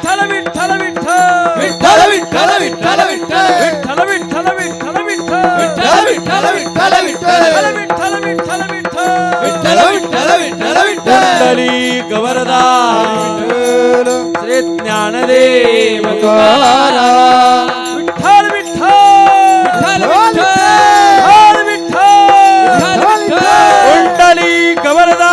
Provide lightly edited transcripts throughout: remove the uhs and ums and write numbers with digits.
विठ्ठल विठ्ठल विठ्ठल विठ्ठल विठ्ठल विठ्ठल विठ्ठल विठ्ठल विठ्ठल विठ्ठल विठ्ठल विठ्ठल विठ्ठल विठ्ठल विठ्ठल विठ्ठल विठ्ठल विठ्ठल कुंडली गवरदा श्री ज्ञानदेव तुकाराम विठ्ठल विठ्ठल विठ्ठल विठ्ठल कुंडली गवरदा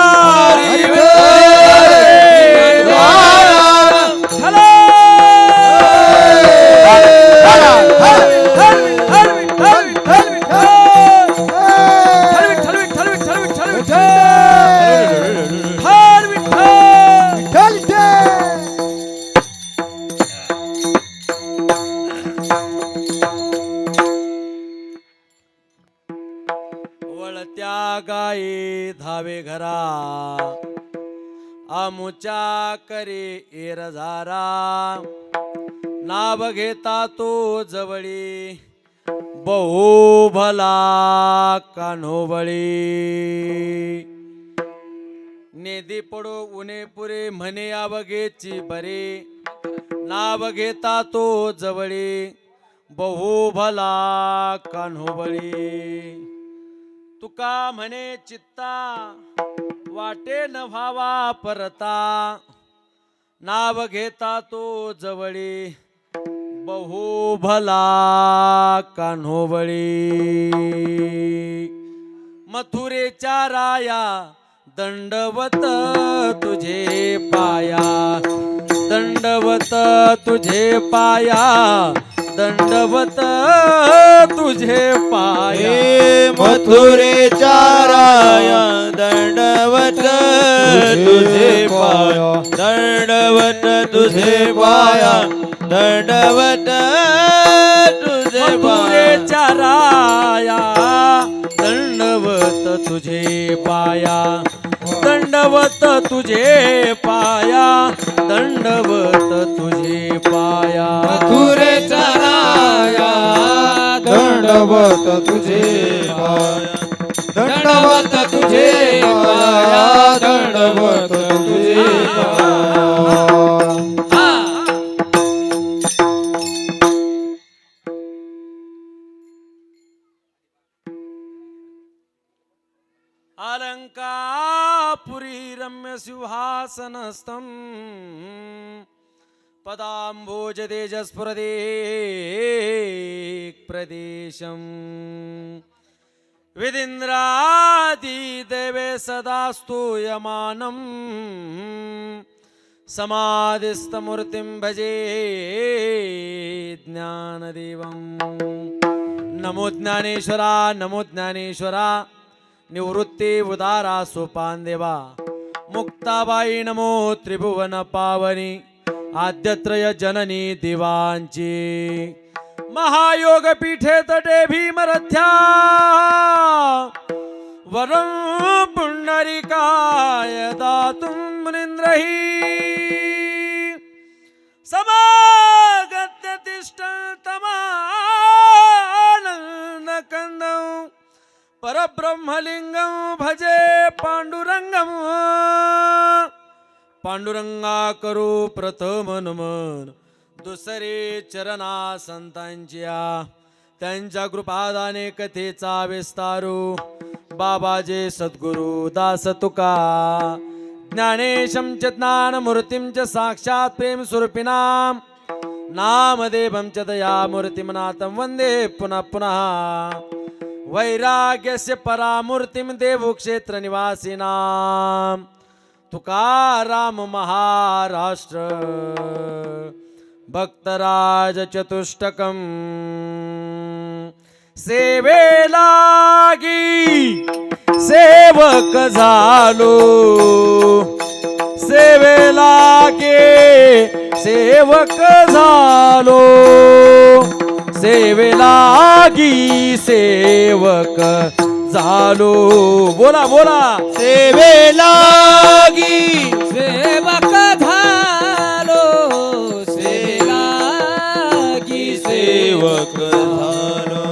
गाये धावे घरा आमुच्या करे एरझारा नाव घेता तो जवळी बहु भला कान्होबळी नेदी पडो उने पुरे म्हणे आवगेची बरे नाव घेता तो जवळी बहु भला कान्होबळी तुका म्हणे चित्ता वाटे न व्हावा परता नाव घेता तो जवळी बहु भला कान्होबळी मथुरेच्या राया दंडवत तुझे पाया दंडवत तुझे पाया दंडवत तुझे पाया मथुरेच्या राया दंडवत तुझे पाया दंडवत तुझे पाया दंडवत तुझे मथुरेच्या राया दंडवत तुझे पाया दंडवत तुझे पाया दंडवत तुझे पाया मथुरेच्या राया दंडवत तुझे पाया दंडवत तुझे पाया दंडवत तुझे पाया अलंकापुरी रम्य सिंहासनस्थं पदाम्भोज तेजस्फुरदे प्रदेशं विदिन्द्रादि देवे सदा स्तूयमानं समाधिस्थमूर्तिं भजे ज्ञानदेवं नमो ज्ञानेश्वरा नमो ज्ञानेश्वरा निवृत्ती उदारा सोपान देवा मुक्ताबाई नमो त्रिभुवन पावनी आद्यत्रय जननी दिवांची महायोग पीठे तटे भीमरथ्या वरं पुंडरीकाय दातुं मुनीन्द्रहि समागत्य तिष्ठतमानन्दकन्दं परब्रह्मलिंगं भजे पांडुरंगं पांडुरंगा करू प्रथम नमन दुसरे चरणा संतांच्या त्यांच्या कृपादाने कथेचा विस्तारू बाबाजे सद्गुरु दास तुका ज्ञानेशं च ज्ञानमूर्तिं च साक्षात् प्रेम स्वरूपिणां नामदेवं च दयामूर्तिमनाथं वन्दे पुनः पुनः वैराग्यस्य परामूर्तिं देवक्षेत्र निवासिनां तुकाराम महाराष्ट्र भक्तराज चतुष्टकं सेवेलागी सेवक झालो सेवेलागे सेवक झालो सेवेलागी सेवक झालो बोला बोला सेवेलागी सेवक झालो सेवेलागी सेवक झालो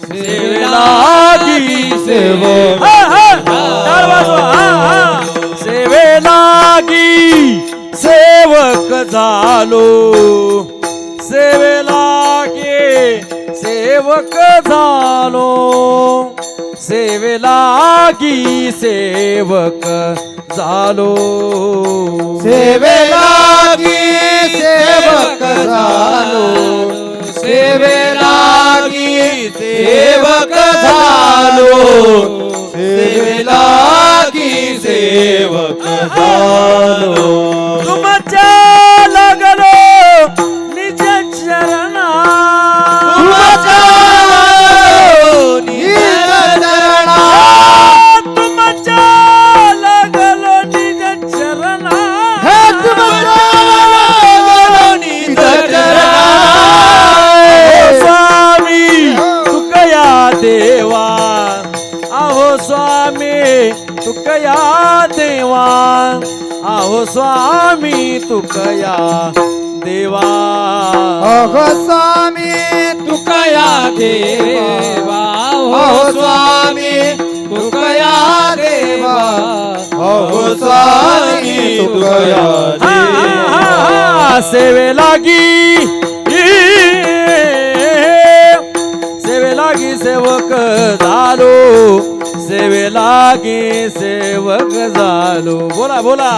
सेवेलागी सेवक सेवेलागी सेवक सेवक झालो सेवेला गे सेवक झालो सेवेला गी सेवक झालो सेवेलागी सेवक झालो सेवेलागी सेवक झालो सेवेलागी सेवक झालो तुमच्या लागलो निज चरणा तुमच्या निज चरणा तुमच्या लागलो निज चरणा हे तुमच्या निज चरणा स्वामी तुकया देवा आहो स्वामी तुकया देवा आहो स्वामी तुकया देवा अहो स्वामी तुकया देवा अहो स्वामी तुकया देवा अहो स्वामी तुकया हा, हा, हा, सेवे लागी सेवे लागी सेवक झालो सेवे लागी सेवक झालो बोला बोला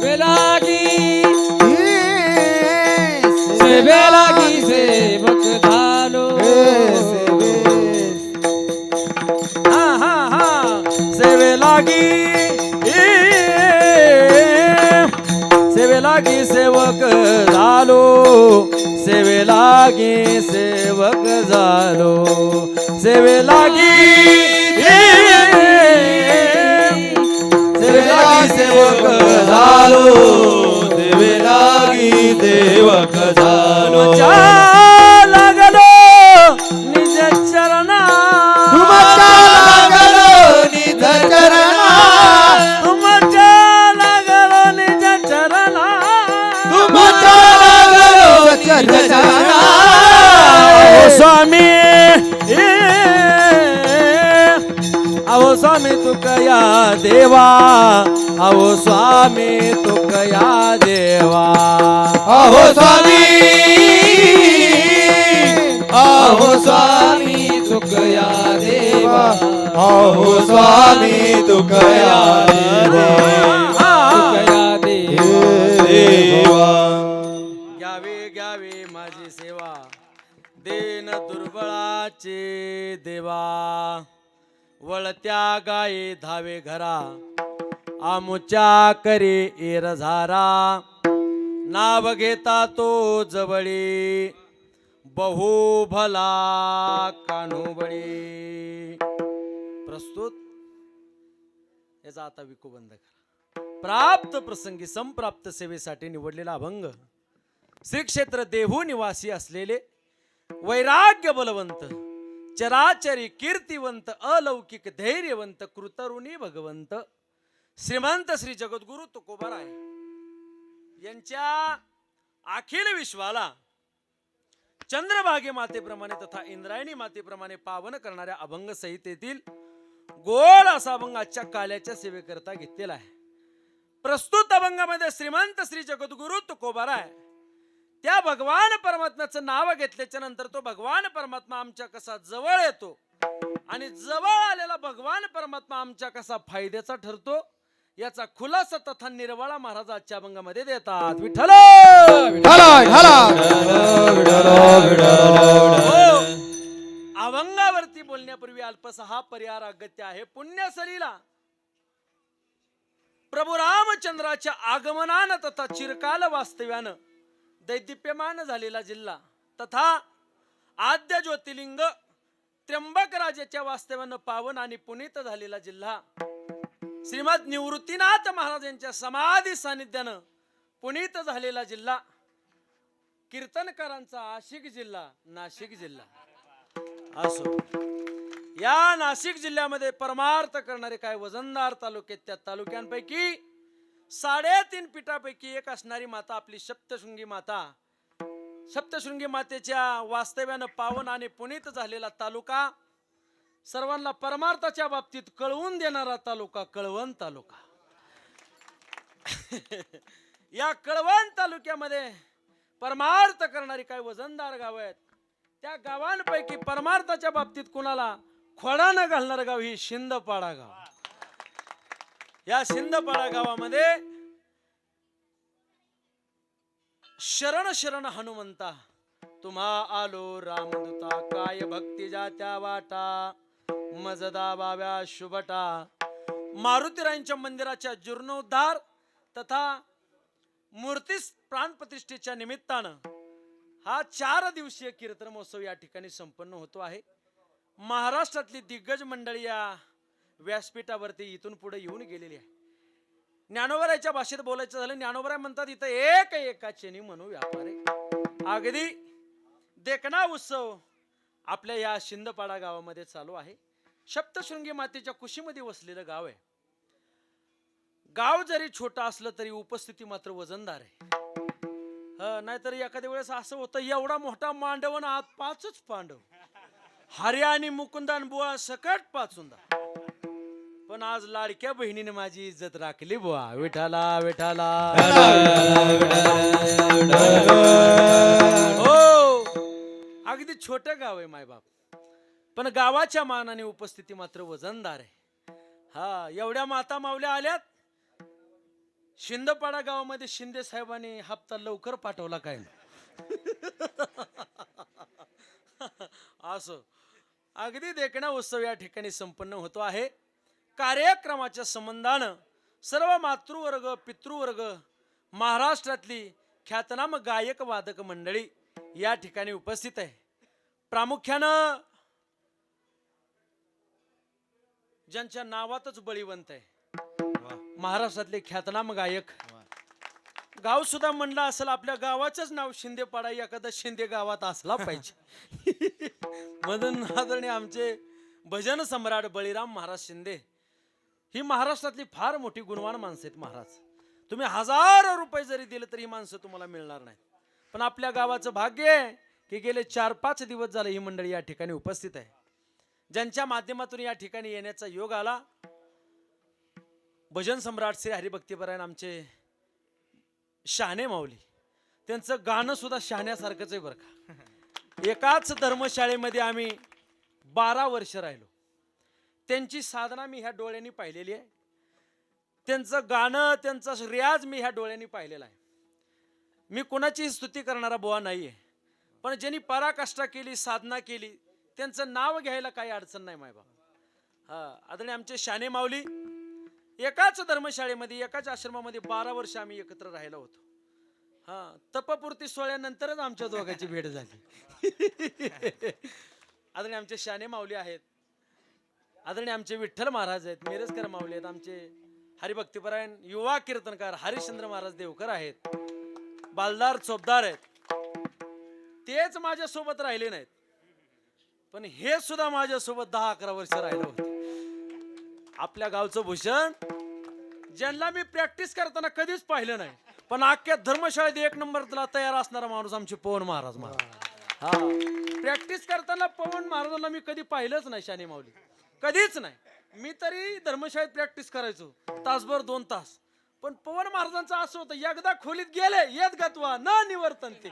वेलागी सेवेलागी सेवक झालो हा हा हा सेवे लागी सेवे लागी सेवक झालो सेवे लागी सेवक झालो सेवे लागी सेवे लागी सेवक झालो सेवेलागी सेवक झालो तुमच्या लागलो निज चरणा तुमच्या लागलो निज चरणा तुमच्या लागलो निज चरणा तुमच्या लागलो निज चरणा अहो स्वामी अहो स्वामी तुकया देवा अहो स्वामी तुकया देवा अहो स्वामी अहो स्वामी तुकया देवा अहो स्वामी तुकया देवा तुकया देवा घ्यावे घ्यावे माझी सेवा देन दुर्बळाचे देवा वळत्या गाये धावे घरा आमुच्या करे एरझारा नाव घेता तो जवळी बहु भला कानुबळी प्रस्तुत याचा आता विकू बंद करा प्राप्त प्रसंगी संप्राप्त सेवेसाठी निवडलेला अभंग श्री क्षेत्र देहू निवासी असलेले वैराग्य बलवंत चराचरी कीर्तिवंत अलौकिक धैर्यवंत कृतरुणी भगवंत श्रीमंत श्री जगद्गुरु तुकोबाराय यांच्या अखिल विश्वाला चंद्रभागे मातेप्रमाणे तथा इंद्रायणी मातेप्रमाणे पावन करणाऱ्या अभंग संहितेतील गोड असा अभंग आजच्या काल्याच्या सेवेकरता घेतलेला आहे. प्रस्तुत अभंगामध्ये श्रीमंत श्री जगद्गुरु तुकोबाराय त्या भगवान परमात्म्याचं नाव घेतल्याच्या नंतर तो भगवान परमात्मा आमच्या कसा जवळ येतो आणि जवळ आलेला भगवान परमात्मा आमच्या कसा फायद्याचा ठरतो याचा खुलासा तथा निर्वाळा महाराज आजच्या अभंगामध्ये देतात. विठ्ठल अभंगावरती बोलण्यापूर्वी अल्पसा हा परिहार अगत्य आहे. पुण्यसलीला प्रभू रामचंद्राच्या आगमनानं तथा चिरकाल वास्तव्यानं दैदिप्यमान झालेला जिल्हा तथा आद्य ज्योतिर्लिंग त्र्यंबक राजाच्या वास्तव्यानं पावन आणि पुनीत झालेला जिल्हा श्रीमद निवृत्तीनाथ महाराज यांच्या समाधी सानिध्यानं पुनीत झालेला जिल्हा कीर्तनकारांचा आशिक जिल्हा नाशिक जिल्हा असो. या नाशिक जिल्ह्यामध्ये परमार्थ करणारे काय वजनदार तालुके त्या तालुक्यांपैकी 3.5 पीठापैकी एक असणारी माता आपली सप्तशृंगी माता. सप्तशृंगी मातेच्या वास्तव्यानं पावन आणि पुनीत झालेला तालुका सर्वांना परमार्थाच्या बाबतीत कळवून देणारा तालुका कळवण तालुका. या कळवण तालुक्यामध्ये परमार्थ करणारी काही वजनदार गाव आहेत. त्या गावांपैकी परमार्थाच्या बाबतीत कुणाला खोडा न घालणार गाव ही शिंदपाडा गाव. या शिंदपाडा गावामध्ये शरण शरण हनुमंता तुम्हा आलो रामदूता, काय भक्ती जात्या वाटा मजदा बाव्या शुभटा. मारुतीरायांच्या मंदिराच्या जीर्णोद्धार तथा मूर्ती प्राणप्रतिष्ठेच्या निमित्तानं हा 4 दिवसीय कीर्तन महोत्सव या ठिकाणी संपन्न होतो आहे. महाराष्ट्रातली दिग्गज मंडळी या व्यासपीठावरती इथून पुढे येऊन गेलेली आहे. ज्ञानोबराच्या भाषेत बोलायचं झालं, ज्ञानोबराय म्हणतात इथं एक एकाचेनी म्हणू व्यापारे. अगदी देखना उत्सव आपल्या या शिंदपाडा गावामध्ये चालू आहे. सप्तशृंगी मातेच्या कुशीमध्ये वसलेलं गाव आहे. गाव जरी छोटा असलं तरी उपस्थिती मात्र वजनदार आहे. नाहीतर एखाद्या वेळेस असं होतं एवढा मोठा मांडव आणि आत 5च पांडव, हर्या आणि मुकुंदान बुवा सकट पाचुंदा. पण आज लाडक्या बहिणीने माझी इज्जत राखली बुवा. विठाला विठाला. हो, अगदी छोटं गाव आहे मायबाप, पण गावाच्या मानाने उपस्थिती मात्र वजनदार आहे. एवढ्या माता मावल्या आल्यात. शिंदपाडा गावामध्ये शिंदे साहेबांनी हप्ता लवकर पाठवला काय असं अगदी देखणा उत्सव या ठिकाणी संपन्न होतो आहे. कार्यक्रमाच्या संबंधानं सर्व मातृवर्ग पितृवर्ग महाराष्ट्रातली ख्यातनाम गायक वादक मंडळी या ठिकाणी उपस्थित आहे. प्रामुख्यानं ज्यांच्या नावातच बळीवंत आहे महाराष्ट्रातले ख्यातनाम गायक. गाव सुद्धा म्हणलं असेल आपल्या गावाचंच नाव शिंदेपाडा, एखादा शिंदे गावात असला पाहिजे. मदन आदरणीय आमचे भजन सम्राट बळीराम महाराज शिंदे ही महाराष्ट्रातली फार मोठी गुणवान माणसं आहेत. महाराज तुम्ही 1000 रुपये जरी दिले तरी ही माणसं तुम्हाला मिळणार नाहीत. पण आपल्या गावाचं भाग्य आहे की गेले 4-5 दिवस झाले ही मंडळी या ठिकाणी उपस्थित आहे. ज्यांच्या माध्यमातून या ठिकाणी येण्याचा योग आला भजन सम्राट श्री हरिभक्तीपरायण आमचे शहाणे माऊली. त्यांचं गाणं सुद्धा शहाण्यासारखंच आहे बरं का. एकाच धर्मशाळेमध्ये आम्ही 12 वर्ष राहिलो. त्यांची साधना मी ह्या डोळ्यांनी पाहिलेली आहे. त्यांचं गाणं त्यांचा रियाज मी ह्या डोळ्यांनी पाहिलेला आहे. मी कोणाचीही स्तुती करणारा बुवा नाहीये, पण ज्यांनी पराकाष्ठा केली साधना केली त्यांचं नाव घ्यायला काही अडचण नाही मायबाप. आदरणीय आमचे शहाणे माऊली एकाच धर्मशाळेमध्ये एकाच आश्रमामध्ये 12 वर्ष आम्ही एकत्र राहिलो होतो. तपपूर्ती सोहळ्यानंतरच आमच्या दोघांची भेट झाली. आदरणीय आमचे शहाणे माऊली आहेत. आदरणीय आमचे विठ्ठल महाराज आहेत. मिरजकर माऊली आहेत. आमचे हरिभक्तीपरायण युवा कीर्तनकार हरिश्चंद्र महाराज देवकर आहेत. बालदार चोपदार आहेत. तेच माझ्यासोबत राहिले नाहीत, पण हे सुद्धा माझ्यासोबत 10-11 वर्ष राहिले होते. आपल्या गावचं भूषण ज्यांना मी प्रॅक्टिस करताना कधीच पाहिलं नाही, पण अख्ख्या धर्मशाळेत 1 नंबरला तयार असणारा माणूस आमचे पवन महाराज. प्रॅक्टिस करताना पवन महाराजांना मी कधी पाहिलंच नाही शाने माऊली, कधीच नाही. मी तरी धर्मशाळेत प्रॅक्टिस करायचो तासभर 2 तास, पण पवन महाराजांचं असं होतं एकदा खोलीत गेले येत गत्वा न निवर्तन ते.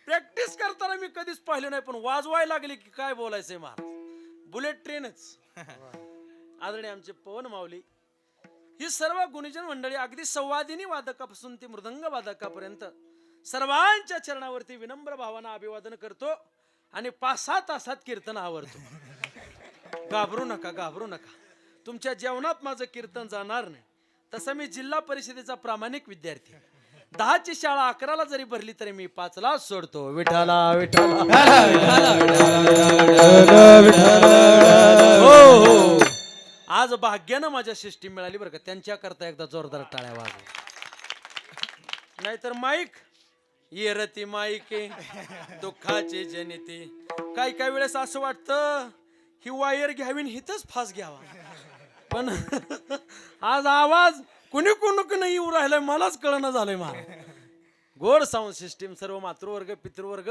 प्रॅक्टिस करताना मी कधीच पाहिलं नाही, पण वाजवायला लागले की काय बोलायचंय महाराज, बुलेट ट्रेनच. आदरणीय आमचे पवन माऊली ही सर्व गुणीजन मंडळी अगदी संवादिनी वादकापासून ते मृदंग वादकापर्यंत सर्वांच्या चरणावरती विनम्र भावानं अभिवादन करतो आणि 5-6 तासात कीर्तन आवरतो. घाबरू नका, घाबरू नका. तुमच्या जेवणात माझं कीर्तन जाणार नाही. तसं मी जिल्हा परिषदेचा प्रामाणिक विद्यार्थी. 10ची शाळा 11ला जरी भरली तरी मी 5ला सोडतो. विठाला विठाला. हो हो, आज भाग्यानं माझ्या शिष्टी मिळाली बरं का. त्यांच्याकरता एकदा जोरदार टाळ्या वाजव. नाहीतर माईक येरती माईके दुःखाचे जनिते. काही वेळेस असं वाटतं ही वायर घ्यावी हिथच फास घ्यावा, पण आज आवाज कुणी नाही येऊ राहिलाय मलाच कळणं झालंय. मला गोड साऊंड सिस्टीम सर्व मातृवर्ग पितृवर्ग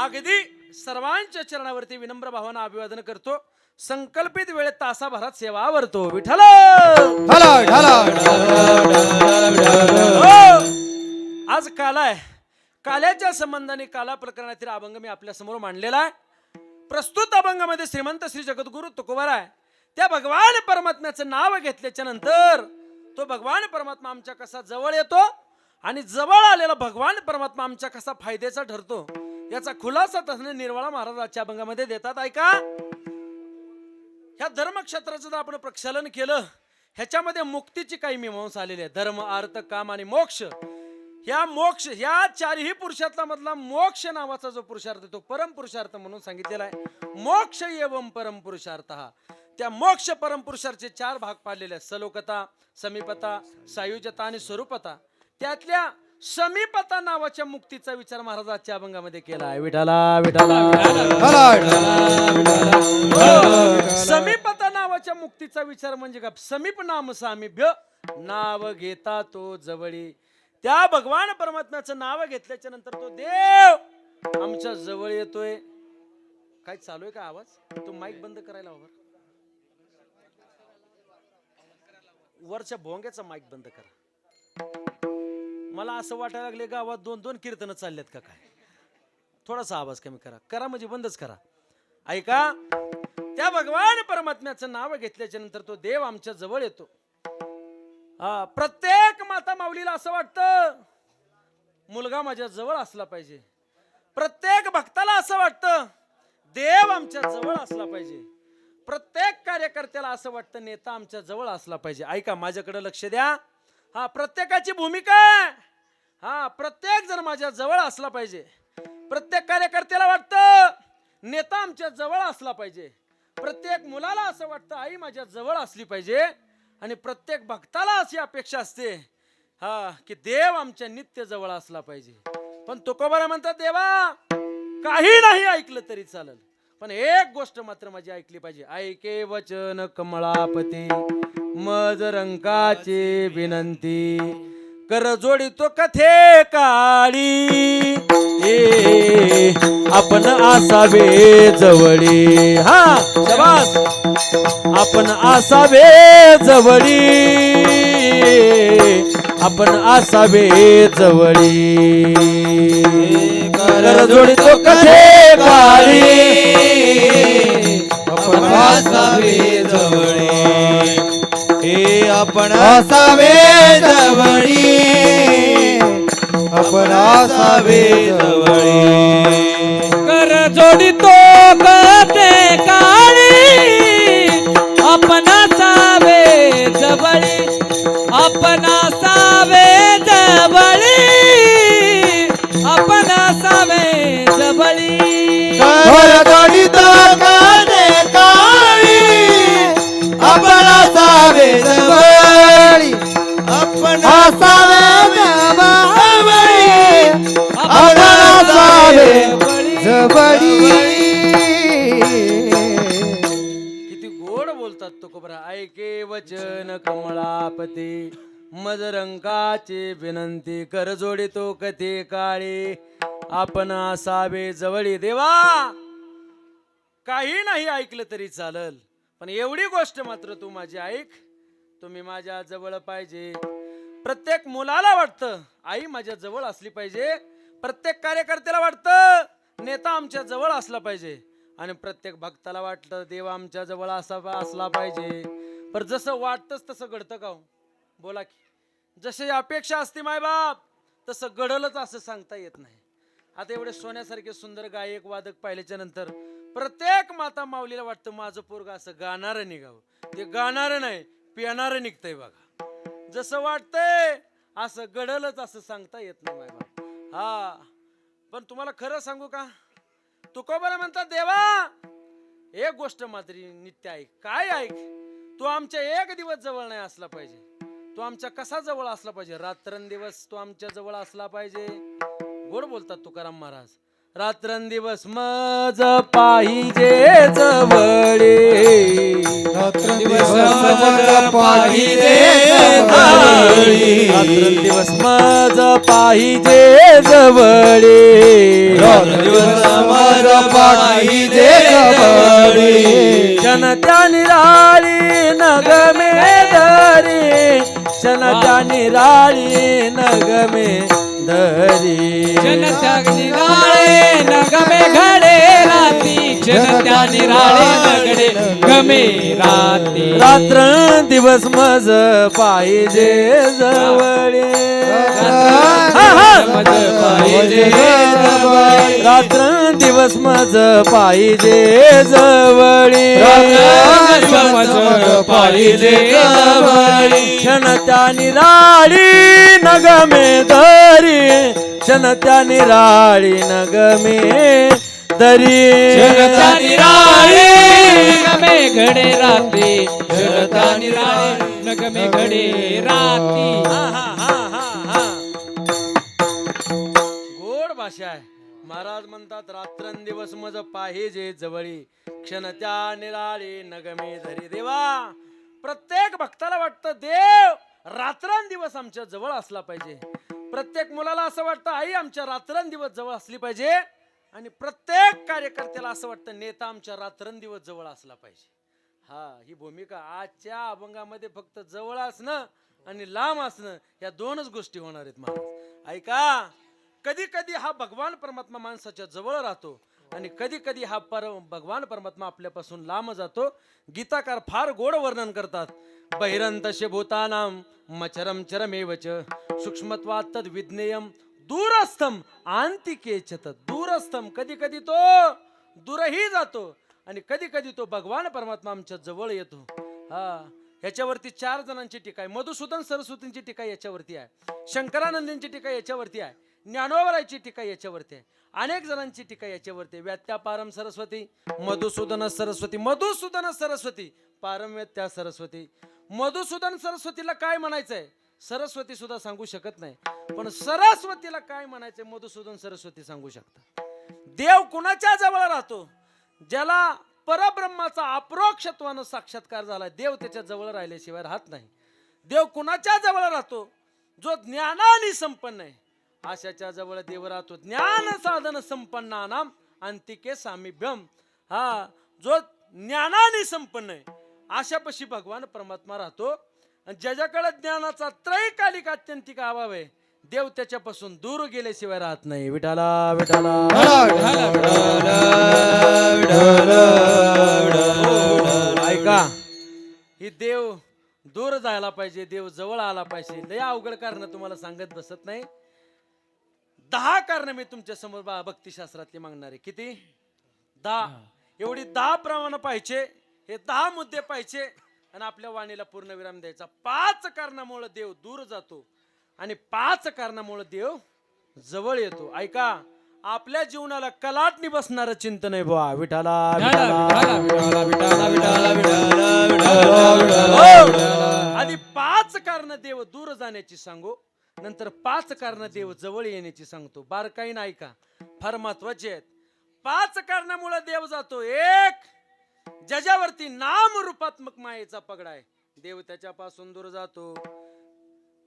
अगदी सर्वांच्या चरणावरती विनम्र भावानं अभिवादन करतो. संकल्पित वेळेत तासाभरात सेवा आवरतो. विठ्ठल ढाला ढाला आज काला आहे. काल्याच्या संबंधाने काला प्रकरणातील अभंग मी आपल्या समोर मांडलेला आहे. प्रस्तुत अभंगामध्ये श्रीमंत श्री जगद्गुरु तुकोबाराय त्या भगवान परमात्म्याचं नाव घेतल्याच्या नंतर तो भगवान परमात्मा आमच्या कसा जवळ येतो आणि जवळ आलेला भगवान परमात्मा आमच्या कसा फायद्याचा ठरतो याचा खुलासा तसने निर्वाळा महाराज आजच्या अभंगामध्ये देतात. ऐका, ह्या धर्मक्षेत्राचं जर आपण प्रक्षालन केलं, ह्याच्यामध्ये मुक्तीची काही मीमांसा आलेली आहे. धर्म, अर्थ, काम आणि मोक्ष. ह्या चारही पुरुषार्था मधला मोक्ष नावाचा जो पुरुषार्थ तो परम पुरुषार्थ म्हणून सांगितलेला आहे. मोक्ष एवं परम पुरुषार्थ. त्या मोक्ष परम पुरुषार्थचे 4 भाग पाडलेले आहेत. सलोकता, समीपता, सायुज्यता आणि स्वरूपता. त्यातल्या समीपता नावाच्या मुक्तीचा विचार महाराजांच्या अभंगामध्ये केला आहे. विठाला विठाला समीपता नावाच्या मुक्तीचा विचार म्हणजे का? समीप नाम सामिभ्य, नाव घेता तो जवळी. त्या भगवान परमात्म्याचं नाव घेतल्याच्या नंतर तो देव आमच्या जवळ येतोय. काय चालू आहे का आवाज? तो माईक बंद करायला हवा. वरच्या भोंग्याचा माईक बंद करा. मला असं वाटायला लागले गावात 2-2 कीर्तन चाललेत का काय? थोडासा आवाज कमी करा म्हणजे बंदच करा. ऐका, त्या भगवान परमात्म्याचं नाव घेतल्याच्या नंतर तो देव आमच्या जवळ येतो. प्रत्येक माता माऊलीला असं वाटतं मुलगा माझ्या जवळ असला पाहिजे. प्रत्येक भक्ताला असं वाटतं देव आमच्या जवळ असला पाहिजे. प्रत्येक कार्यकर्त्याला असं वाटतं नेता आमच्या जवळ असला पाहिजे. ऐका, माझ्याकडे लक्ष द्या. प्रत्येकाची भूमिका आहे. प्रत्येक जण माझ्या जवळ असला पाहिजे. प्रत्येक कार्यकर्त्याला वाटतं नेता आमच्या जवळ असला पाहिजे. प्रत्येक मुलाला असं वाटतं आई माझ्या जवळ असली पाहिजे. आणि प्रत्येक भक्ताला अशी अपेक्षा असते की देव आमच्या नित्य जवळ असला पाहिजे. पण तुकोबारा म्हणतात देवा काही नाही ऐकलं तरी चालेल, पण एक गोष्ट मात्र माझी ऐकली पाहिजे. ऐके वचन कमळापती मज रंकाची विनंती, कर जोडितो कथे काळी आपण असावे जवळी. शाबास. आपण असावे जवळी, आपण असावे जवळी. कर जोडितो कथे काळी आपण असावे जवळी. आपण असावे जवळी, आपण असावे जवळी. कर जोडितो कथे काळी आपण असावे जवळी, आपण असावे जवळी, आपण असावे जवळी. कर जोडितो कथे काळी आपण असावे जवळी, आपण असावे जवळी, आपण असावे जवळी. किती गोड बोलतात तुकोबरा. ऐके वचन कमळापती मज रंकाची विनंती, कर जोडितो कथे काळी आपण असावे जवळी. देवा काही नाही ऐकलं तरी चालल, पण एवढी गोष्ट मात्र तू माझी ऐक. तुम्ही माझ्या जवळ पाहिजे. प्रत्येक मुलाला वाटतं आई माझ्या जवळ असली पाहिजे. प्रत्येक कार्यकर्त्याला वाटतं नेता आमच्या जवळ असला पाहिजे. आणि प्रत्येक भक्ताला वाटतं देव आमच्या जवळ असला पाहिजे. पण जसं वाटतंच तसं घडतं का? बोला की. जशी अपेक्षा असते मायबाप तसं घडलंच असं सांगता येत नाही. आता एवढे सोन्यासारखे सुंदर गायक वादक पाहिल्याच्या नंतर प्रत्येक माता माऊलीला वाटतं माझं पोरग असं गाणारं निघावं. ते गाणारं नाही पिणारं निघतंय बघा. जसं वाटतंय असं घडलंच असं सांगता येत नाही मायबाप. पण तुम्हाला खरं सांगू का, तुकोबारा म्हणतात देवा एक गोष्ट मात्र नित्य ऐक. काय ऐक? तू आमच्या एक दिवस जवळ नाही असला पाहिजे. तू आमच्या कसा जवळ असला पाहिजे? रात्रंदिवस तू आमच्या जवळ असला पाहिजे. गोड बोलतात तुकाराम महाराज. रात्रंदिवस मज पाहिजे जवळी, रात्रंदिवस मज पाहिजे जवळी, रात्रंदिवस मज पाहिजे जवळी, रात्रंदिवस मज पाहिजे जवळी. क्षण त्या निराळी नगमे धरी क्षण त्या निराळी नगमे धरी क्षण त्या निराळे नगमे घडे राती क्षण त्या निराळे नगडे गमे राती रात्र दिवस मज पाहिजे जवळे मज पाहिजे रात्र दिवस मज पाहिजे जवळी मज पाहिजे जवळी क्षण त्या निराळी नगमे धरी क्षण त्या निराळी नगमे दरी क्षणता निराळे नगमे घडे राती क्षणता निराळे नगमे घडे राती गोड भाषा आहे. महाराज म्हणतात रात्रंदिवस मज पाहिजे जवळी क्षण त्या निराळी नगमे धरी. देवा प्रत्येक भक्ताला वाटतं देव रात्रंदिवस आमच्या जवळ असला पाहिजे. प्रत्येक मुलाला असं वाटतं आई आमच्या रात्रंदिवस जवळ असली पाहिजे. आणि प्रत्येक कार्यकर्त्याला असं वाटतं नेता आमच्या रात्रंदिवस जवळ असला पाहिजे. हा ही भूमिका आजच्या अभंगामध्ये फक्त जवळ असणं आणि लांब असणं या दोनच गोष्टी होणार आहेत महाराज. ऐका कधी कधी हा भगवान परमात्मा माणसाच्या जवळ राहतो आणि कधी कधी हा भगवान परमात्मा आपल्यापासून लांब जातो. गीताकार फार गोड वर्णन करतात. बहिरंतशे भूतानाम मचरम चरमेवच सूक्ष्मत्वात तद विज्ञेयम दूरस्थम आंतिकेचत. दूरस्थम कधी कधी तो दूरही जातो आणि कधी कधी तो भगवान परमात्मा आमच्या जवळ येतो. हा याच्यावरती 4 जणांची टीका आहे. मधुसूदन सरस्वतींची टीका याच्यावरती आहे. शंकरानंदांची टीका याच्यावरती आहे. ज्ञानोबरायची टीका याच्यावरती आहे. अनेक जणांची टीका याच्यावरती आहे. व्यात्या पारम सरस्वती मधुसूदन सरस्वती. मधुसूदन सरस्वती पारम व्यात्या सरस्वती. मधुसूदन सरस्वतीला काय म्हणायचंय सरस्वती सुद्धा सांगू शकत नाही. पण सरस्वतीला काय म्हणायचंय मधुसूदन सरस्वती सांगू शकतात. देव कुणाच्या जवळ राहतो ज्याला परब्रह्माचा अप्रोक्षत्वानं साक्षात्कार झाला. देव त्याच्या जवळ राहिल्याशिवाय राहत नाही. देव कुणाच्या जवळ राहतो जो ज्ञानाने संपन्न आहे अशाच्या जवळ देव राहतो. ज्ञान साधन संपन्नानाम अंतिके सामिभ्यम. हा जो ज्ञानाने संपन्न आहे अशापाशी भगवान परमात्मा राहतो. आणि ज्याच्याकडे ज्ञानाचा त्रैकालिक आत्यंतिक अभाव आहे देव त्याच्यापासून दूर गेल्याशिवाय राहत नाही. विठाला विठाला ऐका ही देव दूर जायला पाहिजे देव जवळ आला पाहिजे. लय अवघड कारण तुम्हाला सांगत बसत नाही. 10 कारण मी तुमच्या समोर भक्तिशास्त्रातली मागणार आहे. किती 10 एवढी 10 प्रमाण पाहिजे. हे 10 मुद्दे पाहिजे आणि आपल्या वाणीला पूर्ण विराम द्यायचा. 5 कारणामुळे देव दूर जातो आणि 5 कारणामुळे देव जवळ येतो. ऐका आपल्या जीवनाला कलाटणी बसणारं चिंतन आहे बुवा. विठाला आधी 5 कारण देव दूर जाण्याची सांगू नंतर 5 कारण देव जवळ येण्याची सांगतो. बारकाईनं ऐका फार महत्वाचे आहेत. 5 कारणामुळे देव जातो. 1 ज्याच्यावरती नाम रूपात्मक मायेचा पगडा आहे देव त्याच्यापासून दूर जातो.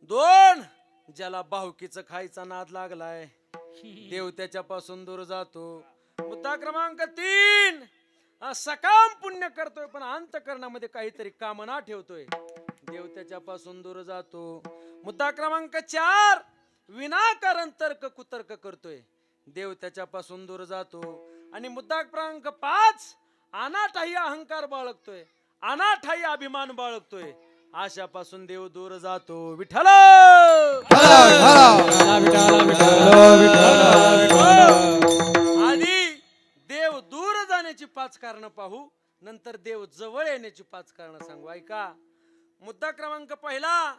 2 ज्याला भावकीचं खायचा नाद लागलाय देव त्याच्यापासून दूर जातो. मुद्दा क्रमांक 3 सकाम पुण्य करतोय पण अंतःकरणामध्ये काहीतरी कामना ठेवतोय देव त्याच्यापासून दूर जातो. मुद्दा क्रमांक 4 विनाकारण तर्क कुतर्क करतोय देव त्याच्यापासून दूर जातो. आणि मुद्दा क्रमांक 5 अनाठाई अहंकार बाळगतोय अनाठाई अभिमान बाळगतोय आशापासून देव दूर जातो. विठ्ठल आधी देव दूर जाण्याची 5 कारण पाहू नंतर देव जवळ येण्याची 5 कारण सांगू. ऐका मुद्दा क्रमांक 1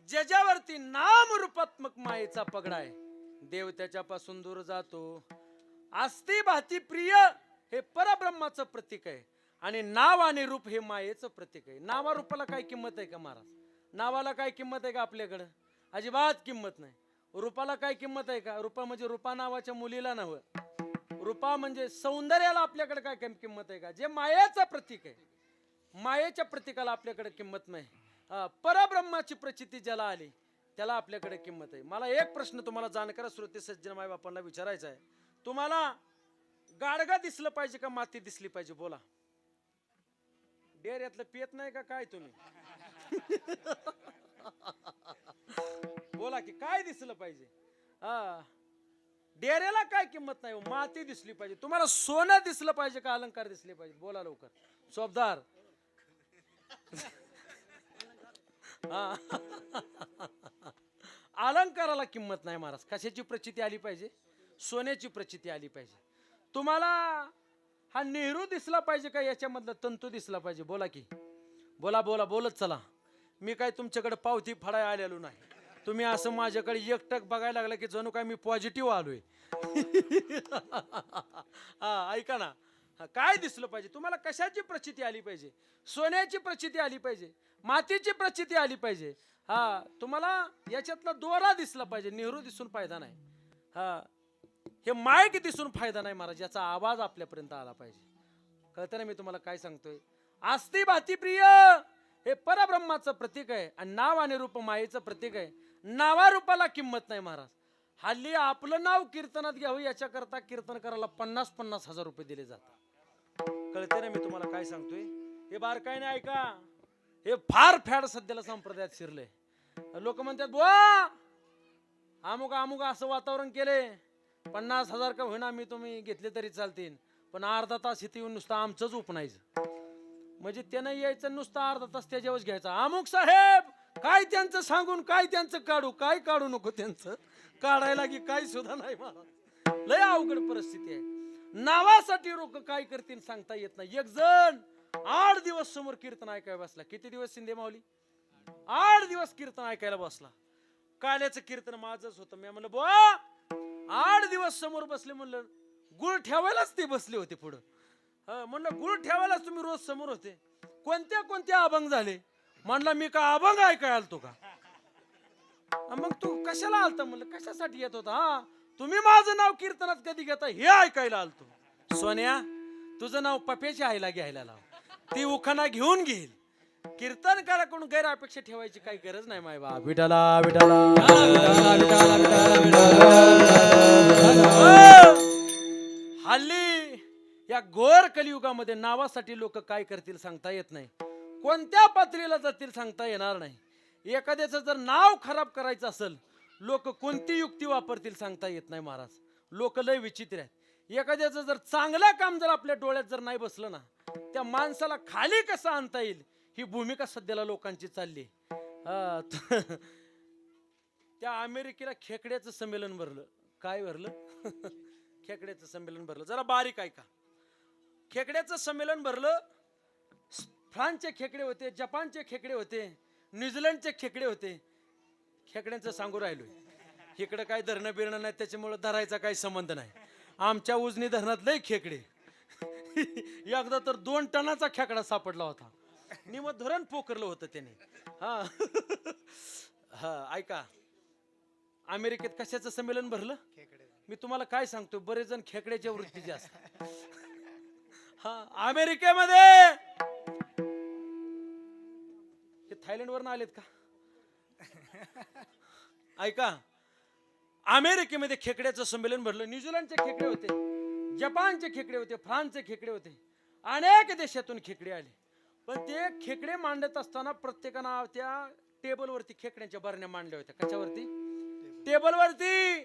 ज्याच्यावरती नाम रूपात्मक मायेचा पगडा आहे देव त्याच्यापासून दूर जातो. आस्ती भाती प्रिय हे परब्रह्माचं प्रतीक आहे आणि नाव आणि रूप हे मायेचं प्रतीक आहे. नावा रूपाला काय किंमत आहे का महाराज? नावाला काय किंमत आहे का आपल्याकडं? अजिबात किंमत नाही. रूपाला काय किंमत आहे का? रूपा म्हणजे रूपा नावाच्या मुलीला नव्हे. रूपा म्हणजे सौंदर्याला आपल्याकडे काय किंमत आहे का? जे मायेचं प्रतीक आहे मायेच्या प्रतीकाला आपल्याकडे किंमत नाही. परब्रह्माची प्रचिती ज्याला आली त्याला आपल्याकडे किंमत आहे. मला एक प्रश्न तुम्हाला जाणकार श्रोते सज्जन माय बापांना विचारायचा आहे. तुम्हाला गाडगा दिसलं पाहिजे का माती दिसली पाहिजे? बोला. डेऱ्यातलं पेत नाही का काय तुम्ही? बोला की काय दिसलं पाहिजे? हा, डेऱ्याला काय किंमत नाही हो, माती दिसली पाहिजे. तुम्हाला सोनं दिसलं पाहिजे का अलंकार दिसले पाहिजे? बोला लवकर सोबदार. हा. अलंकाराला किंमत नाही महाराज. कशाची प्रचिती आली पाहिजे? सोन्याची प्रचिती आली पाहिजे. तुम्हाला हा नेहरू दिसला पाहिजे का याच्यामधलं तंतू दिसला पाहिजे? बोला की, बोला बोला, बोलत चला. मी काय तुमच्याकडे पावती फाडाय आलेलो नाही. तुम्ही असं माझ्याकडे एकटक बघायला लागला की जणू काय मी पॉझिटिव्ह आलोय. हा, ऐका ना, काय दिसलं पाहिजे तुम्हाला? कशाची प्रचिती आली पाहिजे? सोन्याची प्रचिती आली पाहिजे, मातीची प्रचिती आली पाहिजे. हा, तुम्हाला याच्यातला दोरा दिसला पाहिजे. नेहरू दिसून फायदा नाही. हा, हे माईक दिसून फायदा नाही महाराज. याचा आवाज आपल्यापर्यंत आला पाहिजे. कळतं ना मी तुम्हाला काय सांगतोय? आस्ती भाती प्रिय हे परब्रह्माचं प्रतीक आहे आणि नाव आणि रूप मायेचं प्रतीक आहे. नावारूपाला किंमत नाही महाराज. हल्ली आपलं नाव कीर्तनात घ्यावं याच्याकरता कीर्तन करायला 50-50 हजार रुपये दिले जातात. कळते ना मी तुम्हाला काय सांगतोय? हे बारकाईने ऐका. हे फार फॅड सध्याला संप्रदायात शिरले. लोक म्हणतात बुवा अमुक अमुक असं वातावरण केले, 50,000 का होईना मी तुम्ही घेतले तरी चालतील, पण अर्धा तास इथे येऊन नुसतं आमचंच उपनायचं. म्हणजे त्यानं यायचं नुसतं अर्धा तास त्याच्यावर घ्यायचा. अमुक साहेब काय त्यांचं सांगून काय त्यांचं काढू, काय काढू नको त्यांचं काढायला की काही सुद्धा नाही महाराज. लय अवघड परिस्थिती आहे. नावासाठी लोक काय करतील सांगता येत नाही. एक जण 8 दिवस समोर कीर्तन ऐकायला बसला. किती दिवस शिंदे माऊली? 8 दिवस कीर्तन ऐकायला बसला. काल्याचं कीर्तन माझंच होतं. मी म्हणलं बुवा 8 दिवस समोर बसले. म्हणलं गुळ ठेवायलाच ते बसले होते पुढं. म्हणलं गुळ ठेवायलाच तुम्ही रोज समोर होते. कोणत्या कोणत्या अभंग झाले? म्हणलं मी का अभंग ऐकायला आलतो का? मग तू कशाला आलता? म्हणलं कशासाठी येत होता? हा, तुम्ही माझं नाव कीर्तनात कधी घेता हे ऐकायला आलतो. सोन्या तुझं नाव पप्याच्या आईला घ्यायला लाव, ती उखाणा घेऊन घेईल. कीर्तन कराकडून गैरअपेक्षा ठेवायची काही गरज नाही. माय बा विठाला विठाला. हल्ली या घोर कलियुगामध्ये नावासाठी लोक काय करतील सांगता येत नाही. कोणत्या पातळीला जातील सांगता येणार नाही. एखाद्याचं जर नाव खराब करायचं असेल, लोक कोणती युक्ती वापरतील सांगता येत नाही महाराज. लोक लय विचित्र आहेत. एखाद्याचं जर चांगलं काम जर आपल्या डोळ्यात जर नाही बसलं ना, त्या माणसाला खाली कसं आणता येईल ही भूमिका सध्याला लोकांची चालली. त्या अमेरिकेला खेकड्याचं संमेलन भरलं. काय भरलं? खेकड्याचं संमेलन भरलं. जरा बारीक ऐका. खेकड्याचं संमेलन भरलं. फ्रान्सचे खेकडे होते, जपानचे खेकडे होते, न्यूझीलंडचे खेकडे होते. खेकड्यांचं सांगू राहिलोय. इकडं काय धरणं बिरणं नाही त्याच्यामुळे धरायचा काही संबंध नाही. आमच्या उजनी धरणात लय खेकडे. एकदा तर 2 टनाचा खेकडा सापडला होता. निम धरण पोखरलं होतं त्याने. हा हा, ऐका. अमेरिकेत कशाचं संमेलन भरलं? मी तुम्हाला काय सांगतो, बरेच जण खेकड्याच्या वृत्तीचे असतात. हा, अमेरिकेमध्ये थायलंड वरून आलेत का? ऐका, अमेरिकेमध्ये खेकड्याचं संमेलन भरलं. न्यूझीलंडचे खेकडे होते, जपानचे खेकडे होते, फ्रान्सचे खेकडे होते, अनेक देशातून खेकडे आले. पण ते खेकडे मांडत असताना प्रत्येकानं त्या टेबलवरती खेकड्यांच्या बरण्या मांडल्या होत्या. कशावरती? टेबलवरती.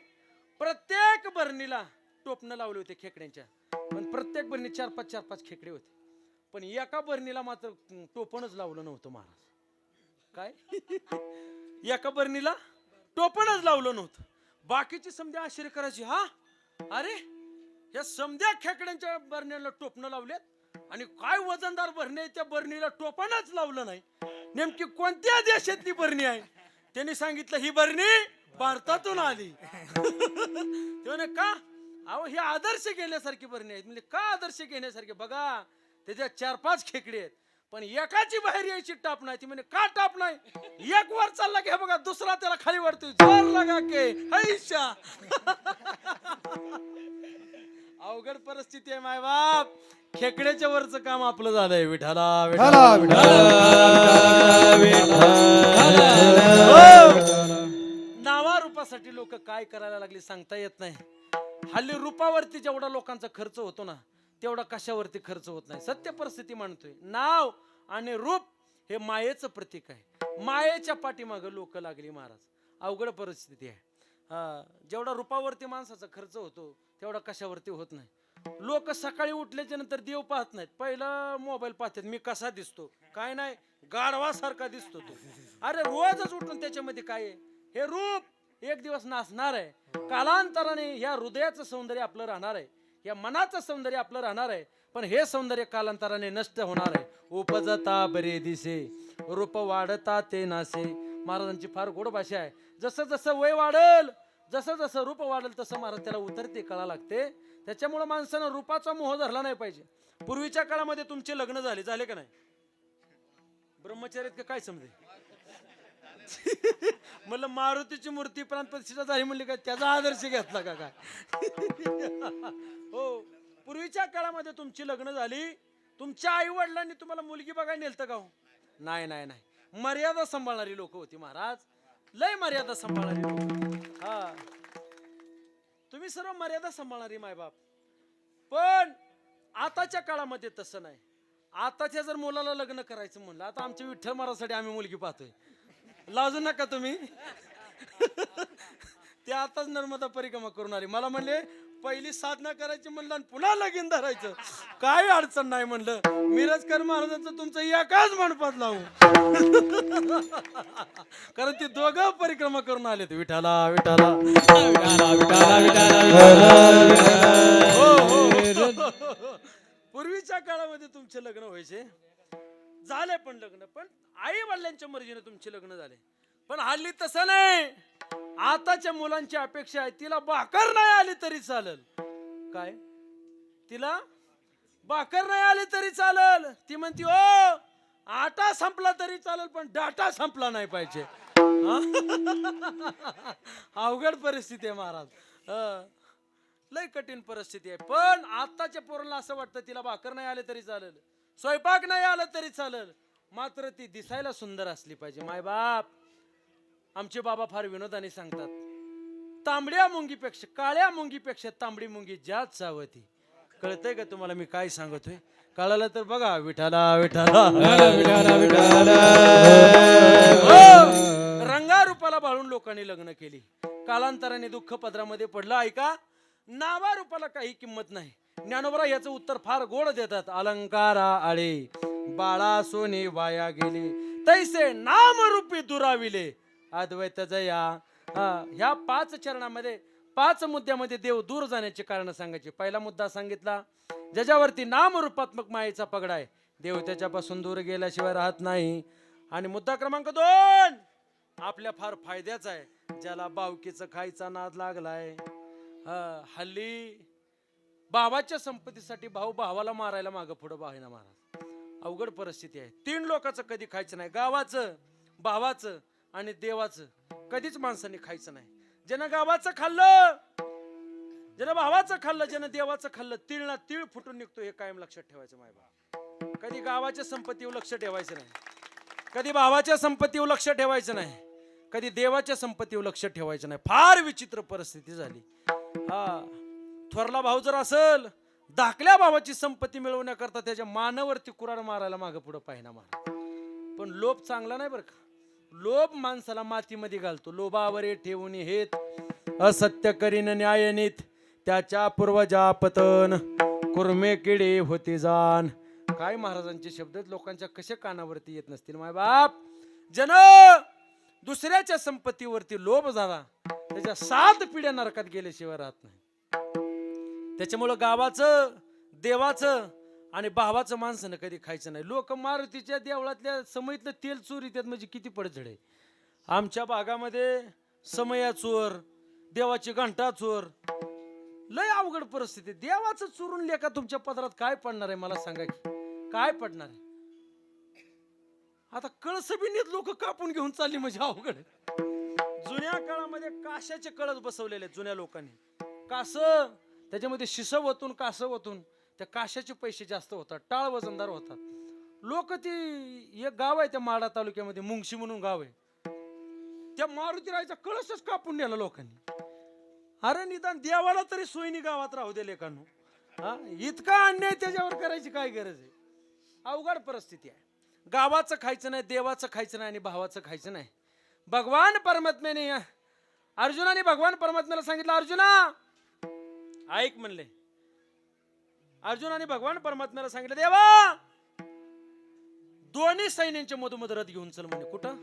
प्रत्येक बरणीला टोपणं लावले होते खेकड्यांच्या. पण प्रत्येक बरणी 4-5 खेकडे होते. पण एका बरणीला मात्र टोपणच लावलं नव्हतं महाराज. काय? एका बरणीला टोपणच लावलं नव्हतं. बाकीची समध्या आश्चर्य करायची. हा, अरे या समध्या खेकड्यांच्या बरणीला टोपणं लावलेत आणि काय वजनदार बरणी आहे, त्या बरणीला टोपणच लावलं नाही. नेमकी कोणत्या देशातली बरणी आहे? त्यांनी सांगितलं ही बरणी भारतातून आली. ते म्हणे का? अहो ही आदर्श घेण्यासारखी बरणी आहेत. म्हणजे का आदर्श घेण्यासारखी? बघा त्याच्यात 4-5 खेकडे आहेत, पण एकाची बाहेर यायची टाप नाही. ती म्हणे का टाप नाही? एक वर चालला की बघा दुसरा त्याला खाली वाढतोय. जोर लगा के हैशा. अवघड परिस्थिती आहे माय बाप. खेकड्याच्या वरचं काम आपलं झालंय. विठाला विठाला नावा रूपासाठी लोक काय करायला लागले सांगता येत नाही. हल्ली रूपावरती जेवढा लोकांचा खर्च होतो ना, तेवढा कशावरती खर्च होत नाही. सत्य परिस्थिती म्हणतोय. नाव आणि रूप हे मायेचं प्रतीक आहे. मायेच्या पाठीमागं लोक लागली महाराज. अवघड परिस्थिती आहे. जेवढा रूपावरती माणसाचा खर्च होतो तेवढा कशावरती होत नाही. लोक सकाळी उठल्याच्या नंतर देव पाहत नाहीत, पहिला मोबाईल पाहतात. मी कसा दिसतो, काय नाही, गाढवासारखा दिसतो तो. अरे रोजच उठून त्याच्यामध्ये काय आहे? हे रूप एक दिवस नासणार आहे. कालांतराने या हृदयाचं सौंदर्य आपलं राहणार आहे, या मनाचं सौंदर्य आपलं राहणार आहे. पण हे सौंदर्य कालांतराने नष्ट होणार आहे. उपजता बरे दिसे, रूप वाढता ते नासे. महाराजांची फार गोड भाषा आहे. जसं जसं वय वाढल, जसं जसं रूप वाढल, तसं महाराज त्याला उतरते कळा लागते. त्याच्यामुळे माणसानं रूपाचा मोह धरला नाही पाहिजे. पूर्वीच्या काळामध्ये तुमचे लग्न झाले का नाही? ब्रह्मचार्यात काय समजे म्हणलं मारुतीची मूर्ती प्राण प्रतिष्ठा झाली म्हणली काय, त्याचा आदर्श घेतला का काय? हो, पूर्वीच्या काळामध्ये तुमची लग्न झाली, तुमच्या आई वडिलांनी तुम्हाला मुलगी बघायला नेलतं का हो? नाही नाही नाही, मर्यादा सांभाळणारी लोक होती महाराज, लय मर्यादा सांभाळणारी लोक. हा, तुम्ही सर्व मर्यादा सांभाळणारी मायबाप. पण आताच्या काळामध्ये तसं नाही. आताच्या जर मुलाला लग्न करायचं म्हणलं, आता आमच्या विठ्ठल महाराजसाठी आम्ही मुलगी पाहतोय, लाजू नका तुम्ही. ते आताच नर्मदा परिक्रमा करून आली. मला म्हणले पहिली साधना करायची म्हणलं आणि पुन्हा लगीन धरायचं, काय अडचण नाही म्हणलं. मिरजकर महाराजांचं तुमचं एकाच मंडपात लावू. कारण ती दोघं परिक्रमा करून आले. विठाला विठाला विठाला विठाला विठाला. पूर्वीच्या काळामध्ये तुमचे लग्न व्हायचे, झाले पण लग्न, पण आई वडिलांच्या मर्जीने तुमचे लग्न झाले. पण हल्ली तसं नाही. आताच्या मुलांची अपेक्षा आहे, तिला भाकर नाही आली तरी चालेल. काय, तिला भाकर नाही आली तरी चालेल. ती म्हणती ओ आटा संपला तरी चालेल, पण डाटा संपला नाही पाहिजे. अवघड परिस्थिती आहे महाराज, लय कठीण परिस्थिती आहे. पण आताच्या पोरांना असं वाटतं तिला भाकर नाही आले तरी चालेल, स्वयंपाक नाही आला तरी चालेल, मात्र ती दिसायला सुंदर असली पाहिजे. माय बाप, आमचे बाबा फार विनोदाने सांगतात, तांबड्या मुंगीपेक्षा, काळ्या मुंगीपेक्षा तांबडी मुंगी जास्त सावती. कळतंय का तुम्हाला मी काय सांगतोय? कळालं तर बघा. विठाला विठाला विठाला विठाला. रंगारूपाला भाळून लोकांनी लग्न केली, कालांतराने दुःख पदरामध्ये पडलं. ऐका, नावारूपाला काही किंमत नाही. ज्ञानोबा याचं उत्तर फार गोड देतात. अलंकारा आळे बाळा सोने वाया गेले, तैसे नामरूपी दुराविले अद्वैत जया. ह्या 5 चरणामध्ये 5 मुद्द्यामध्ये देव दूर जाण्याचे कारण सांगायचे. पहिला मुद्दा सांगितला, ज्याच्यावरती नामरूपात्मक मायेचा पगडा आहे, देव त्याच्यापासून दूर गेल्याशिवाय राहत नाही. आणि मुद्दा क्रमांक 2 आपल्या फार फायद्याचा आहे, ज्याला बावकीचं खायचा नाद लागलाय. हल्ली भावाच्या संपत्तीसाठी भाऊ भावाला मारायला मागं पुढं बाहेना महाराज. अवघड परिस्थिती आहे. 3 लोकांचं कधी खायचं नाही, गावाचं, भावाचं आणि देवाचं कधीच माणसाने खायचं नाही. ज्यानं गावाचं खाल्लं, ज्यानं भावाचं खाल्लं, ज्यानं देवाचं खाल्लं, तीळ ना तीळ फुटून निघतो, हे कायम लक्षात ठेवायचं. मायबा, कधी गावाच्या संपत्तीवर लक्ष ठेवायचं नाही, कधी भावाच्या संपत्तीवर लक्ष ठेवायचं नाही, कधी देवाच्या संपत्तीवर लक्ष ठेवायचं नाही. फार विचित्र परिस्थिती झाली. थोरला भाऊ जर असेल, धाकल्या भावाची संपत्ती मिळवण्याकरता त्याच्या मानावरती कुराड मारायला मागं पुढं पाहिना महाराज. पण लोभ चांगला नाही बरं का. लोभ माणसाला मातीमध्ये घालतो. लोभावरे ठेवून हेत असत्य करीन न्यायनीत, त्याच्या पूर्वजा पतन कुर्मे किडे होते जाण. काय महाराजांचे शब्द लोकांच्या कसे कानावरती येत नसतील. माय बाप, जन दुसऱ्याच्या संपत्तीवरती लोभ झाला, त्याच्या 7 पिढ्या नरकात गेल्याशिवाय राहत नाही. त्याच्यामुळं गावाचं, देवाचं आणि भावाचं माणसानं कधी खायचं नाही. लोक मारुतीच्या देवळातल्या समईतलं तेल चोरी त्यात म्हणजे किती पडझड आहे. आमच्या भागामध्ये समया चोर, देवाची घंटा चोर, लय अवघड परिस्थिती. देवाचं चोरून लेखा तुमच्या पदरात काय पडणार आहे मला सांगा की, काय पडणार आहे? आता कळसबिनीत लोक कापून घेऊन चालली म्हणजे अवघड. जुन्या काळामध्ये काशाचे कळस बसवलेले जुन्या लोकांनी. कास, त्याच्यामध्ये शिसव ओतून, कास ओतून, त्या काशाचे पैसे जास्त होतात, टाळ वजनदार होतात. लोक ती एक गाव आहे त्या माडा तालुक्यामध्ये, मुंगशी म्हणून गाव आहे, त्या मारुतीरायचा कळसच कापून नेला लोकांनी. अरे निदान देवाला तरी सोयनी गावात राहू दे लेकांनो. इतका अन्याय त्याच्यावर करायची काय गरज आहे? अवघड परिस्थिती आहे. गावाचं खायचं नाही, देवाचं खायचं नाही आणि भावाचं खायचं नाही. भगवान परमात्म्याने अर्जुनाने भगवान परमात्म्याला सांगितलं, अर्जुना ऐक म्हणले. अर्जुनाने भगवान परमात्म्याला सांगितलं, देवा दोन्ही सैन्यांच्या मधोमध रथ घेऊन चल म्हणे. कुठं?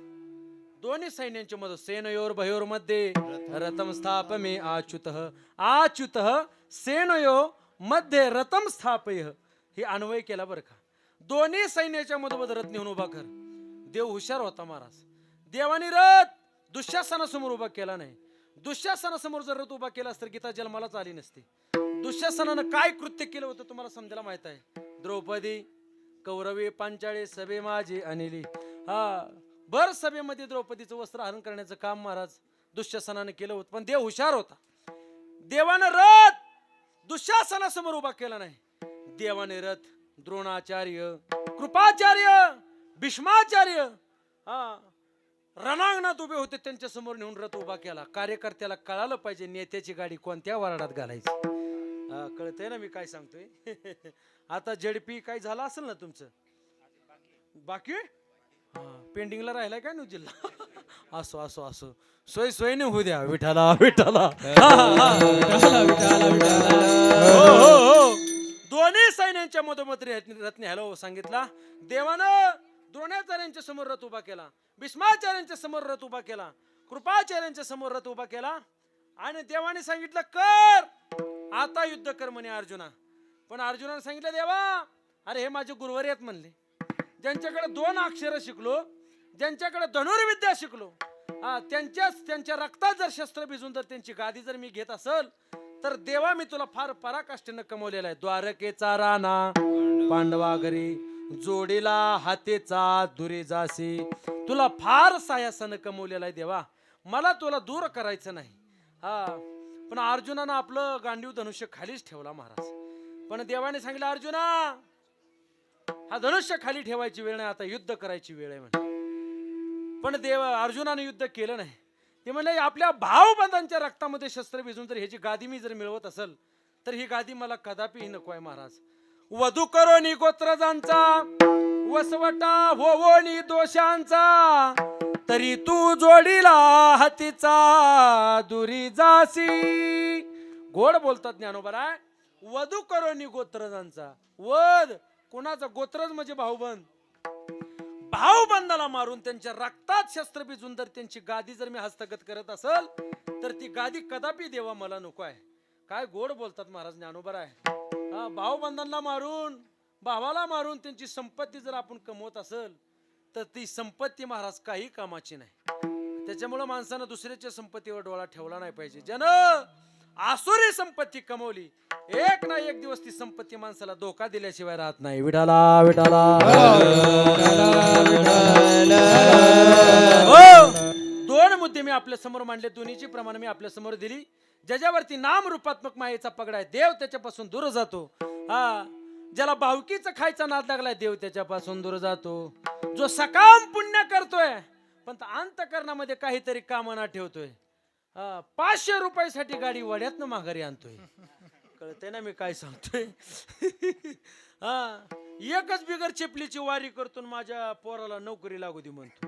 दोन्ही सैन्यांच्या मध्ये. सेनयोर भयोर मध्ये रथम स्थापमे आच्युतः आच्युतः सेनयो मध्ये रथम स्थापय. हे अन्वय केला बरं का. दोन्ही सैन्याच्या मधोमध रथ नेऊन उभा कर. देव हुशार होता महाराज. देवानी रथ दुःशासनासमोर उभा केला नाही. दुःशासनासमोर जर रथ उभा केला तर गीता जन्मालाच आली नसती. दुःशासनानं काय कृत्य केलं होतं तुम्हाला समजायला माहित आहे. द्रौपदी कौरवे पांचाळे सभे माझे अनिली. भर सभेमध्ये द्रौपदीचं वस्त्र हरण करण्याचं काम महाराज दुःशासनानं केलं होतं. पण देव हुशार होता. देवानं रथ दुःशासनासमोर उभा केला नाही. देवाने रथ द्रोणाचार्य, कृपाचार्य, भीष्माचार्य रणांगणात उभे होते त्यांच्या समोर नेऊन रथ उभा केला. कार्यकर्त्याला कळालं पाहिजे नेत्याची गाडी कोणत्या वार्डात घालायची. कळतंय ना मी काय सांगतोय. आता झेडपी काय झालं असेल ना तुमचं बाकी पेंडिंगला राहिलाय काय न्यू जिल्हा. असो असो असो सोय सोयीने होऊ द्या. विठाला विठाला. दोन्ही सैन्यांच्या मधोमध रथ न्यायला सांगितला. देवानं द्रोणाचार्यांच्या समोर रथ उभा केला, भीष्माचार्यांच्या समोर रथ उभा केला, कृपाचार्यांच्या समोर रथ उभा केला आणि देवाने सांगितलं कर आता युद्ध कर म्हणे अर्जुना. पण अर्जुनाने सांगितलं देवा अरे हे माझे गुरुवर आहेत म्हणले. ज्यांच्याकडे 2 अक्षर शिकलो, ज्यांच्याकडे धनुर्विद्या शिकलो, त्यांच्या रक्तात जर शस्त्र भिजून जर त्यांची गादी जर मी घेत असेल तर देवा मी तुला फार पराकाष्ठेनं कमवलेला आहे. द्वारकेचा राणा पांडवा घरी जोडीला हातेचा दुरी जासी. तुला फार सायासानं कमवलेला आहे देवा. मला तुला दूर करायचं नाही. पण अर्जुनानं आपलं गांडीव धनुष्य खालीच ठेवला महाराज. पण देवाने सांगितलं अर्जुना हा धनुष्य खाली ठेवायची वेळ नाही, आता युद्ध करायची वेळ आहे म्हणे. पण अर्जुनाने युद्ध केलं नाही. ते म्हणले आपल्या भावबंधांच्या रक्तामध्ये शस्त्र भिजून जर ह्याची गादी मी जर मिळवत असेल तर ही गादी मला कदापि नको आहे महाराज. वधू करोनी गोत्रजांचा वसवटा होवोनी दोषांचा तरी तू जोडीला हातीचा दुरी जासी. गोड बोलतात ज्ञानोबराय. वधू करोनी गोत्रजांचा. वध कोणाचा? गोत्रज म्हणजे भाऊबंद. भाऊबंदाला मारून त्यांच्या रक्तात शस्त्र भिजून जर त्यांची गादी जर मी हस्तगत करत असेल तर ती गादी कदापि देवा मला नको आहे. काय गोड बोलतात महाराज ज्ञानोबराय. भाऊबंधांना मारून भावाला मारून त्यांची संपत्ती जर आपण कमवत असेल तर ती संपत्ती महाराज काही कामाची नाही. त्याच्यामुळे माणसानं दुसऱ्याच्या संपत्तीवर डोळा ठेवला नाही पाहिजे. ज्यानं आसुरी संपत्ती कमवली एक ना एक दिवस ती संपत्ती माणसाला धोका दिल्याशिवाय राहत नाही. विठाला विठाला. दोन मुद्दे मी आपल्या समोर मांडले. दोन्हीची प्रमाण मी आपल्या समोर दिली. ज्याच्यावरती नाम रूपात्मक मायेचा पगडा आहे देव त्याच्यापासून दूर जातो. ज्याला भावकीचं खायचा नाद लागलाय देव त्याच्यापासून दूर जातो. जो सकाम पुण्य करतोय पण अंतकरणामध्ये काहीतरी कामना ठेवतोय. 500 रुपयासाठी गाडी वड्यातनं माघारी आणतोय. कळतंय ना मी काय सांगतोय. एकच बिगर चिपलीची वारी करतो माझ्या पोराला नोकरी लागू दे म्हणतो.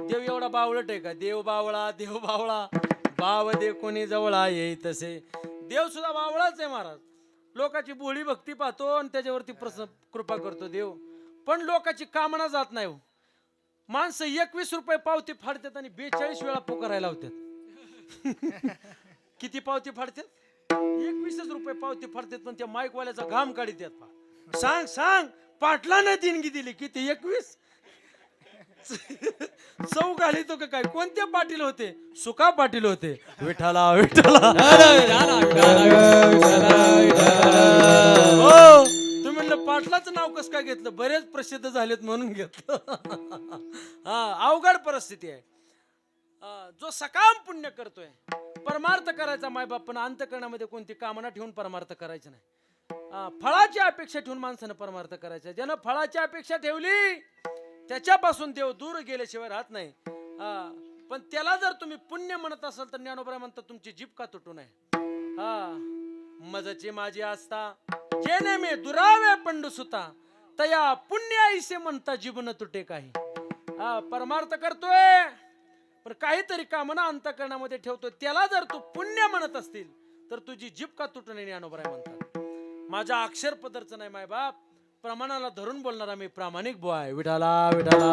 देव एवढा बावळट आहे का? देव बावळा देव बावळा बाव दे कोणी जवळा येई तसे. देव सुद्धा बावळाच आहे महाराज. लोकांची भोळी भक्ती पाहतो आणि त्याच्यावरती कृपा करतो देव. पण लोकांची कामना जात नाही. माणसं 21 रुपये पावती फाडतात आणि 42 वेळा पुकारायला लावतात. किती पावती फाडतात? 21 रुपये पावती फाडतात पण त्या माईकवाल्याचा घाम काढतात. सांग सांग पाटलानं देणगी दिली किती? 21. चौ घाली तो काय? कोणते पाटील होते? सुका पाटील होते. विठाला विठाला. हो तुम्ही म्हणलं पाटलाचं नाव कसं काय घेतलं? बरेच प्रसिद्ध झालेत म्हणून घेतलं. अवघड परिस्थिती आहे. जो सकाम पुण्य करतोय परमार्थ करायचा मायबाप पण अंतकरणामध्ये कोणती कामना ठेवून परमार्थ करायचं नाही. फळाची अपेक्षा ठेवून माणसानं परमार्थ करायचा. ज्यानं फळाची अपेक्षा ठेवली त्याच्यापासून देव दूर गेल्याशिवाय राहत नाही. पण त्याला जर तुम्ही पुण्य म्हणत असाल तर ज्ञानोबराय म्हणतात तुमची जीभ का तुटू नये. मजची माझी आस्था जेने मी दुरावे पंडू सुता तया पुण्य ऐसे म्हणता जीवन तुटे काही. हा परमार्थ करतोय पण काहीतरी कामना अंतःकरणामध्ये ठेवतोय, त्याला जर तू पुण्य म्हणत असतील तर तुझी जीभ का तुटू नये ज्ञानोबा राय म्हणतात. माझ्या अक्षर पदरचं नाही माय बाप, प्रमाणाला धरून बोलणारा मी प्रामाणिक बुवा आहे. विठाला विठाला.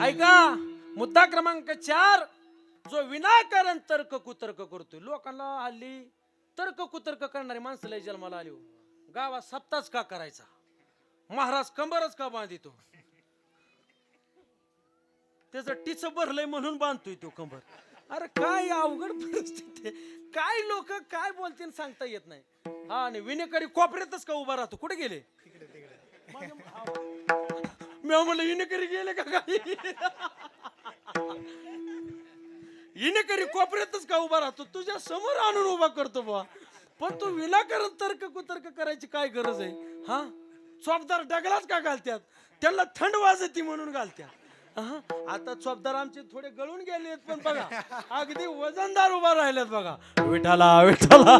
ऐका मुद्दा क्रमांक 4, जो विनाकारण तर्क कुतर्क करतोय. लोकांना हल्ली तर्क कुतर्क करणारी माणसं लय जन्माला आली. गावात सप्ताच का करायचा, महाराज कंबरच का बांधितो, त्याचं टिच भरलंय म्हणून बांधतोय तो कंबर. अरे काय अवघड परिस्थिती, काय लोक काय बोलतील सांगता येत नाही. हा आणि विनेकरी कोपऱ्यातच का उभा राहतो, कुठे गेले मी म्हणलं विनेकरी गेले का काय. विनेकरी कोपऱ्यातच का उभा राहतो, तुझ्या समोर आणून उभा करतो बा, पण तू विनाकारण तर्क कुतर्क करायची काय गरज आहे. हा चोपदार डगलाच का घालत्यात, त्यांना थंड वाजती म्हणून घालत्यात. आता चोपदार आमचे थोडे गळून गेलेत पण बघा अगदी वजनदार उभा राहिलेत बघा. विठाला विठाला.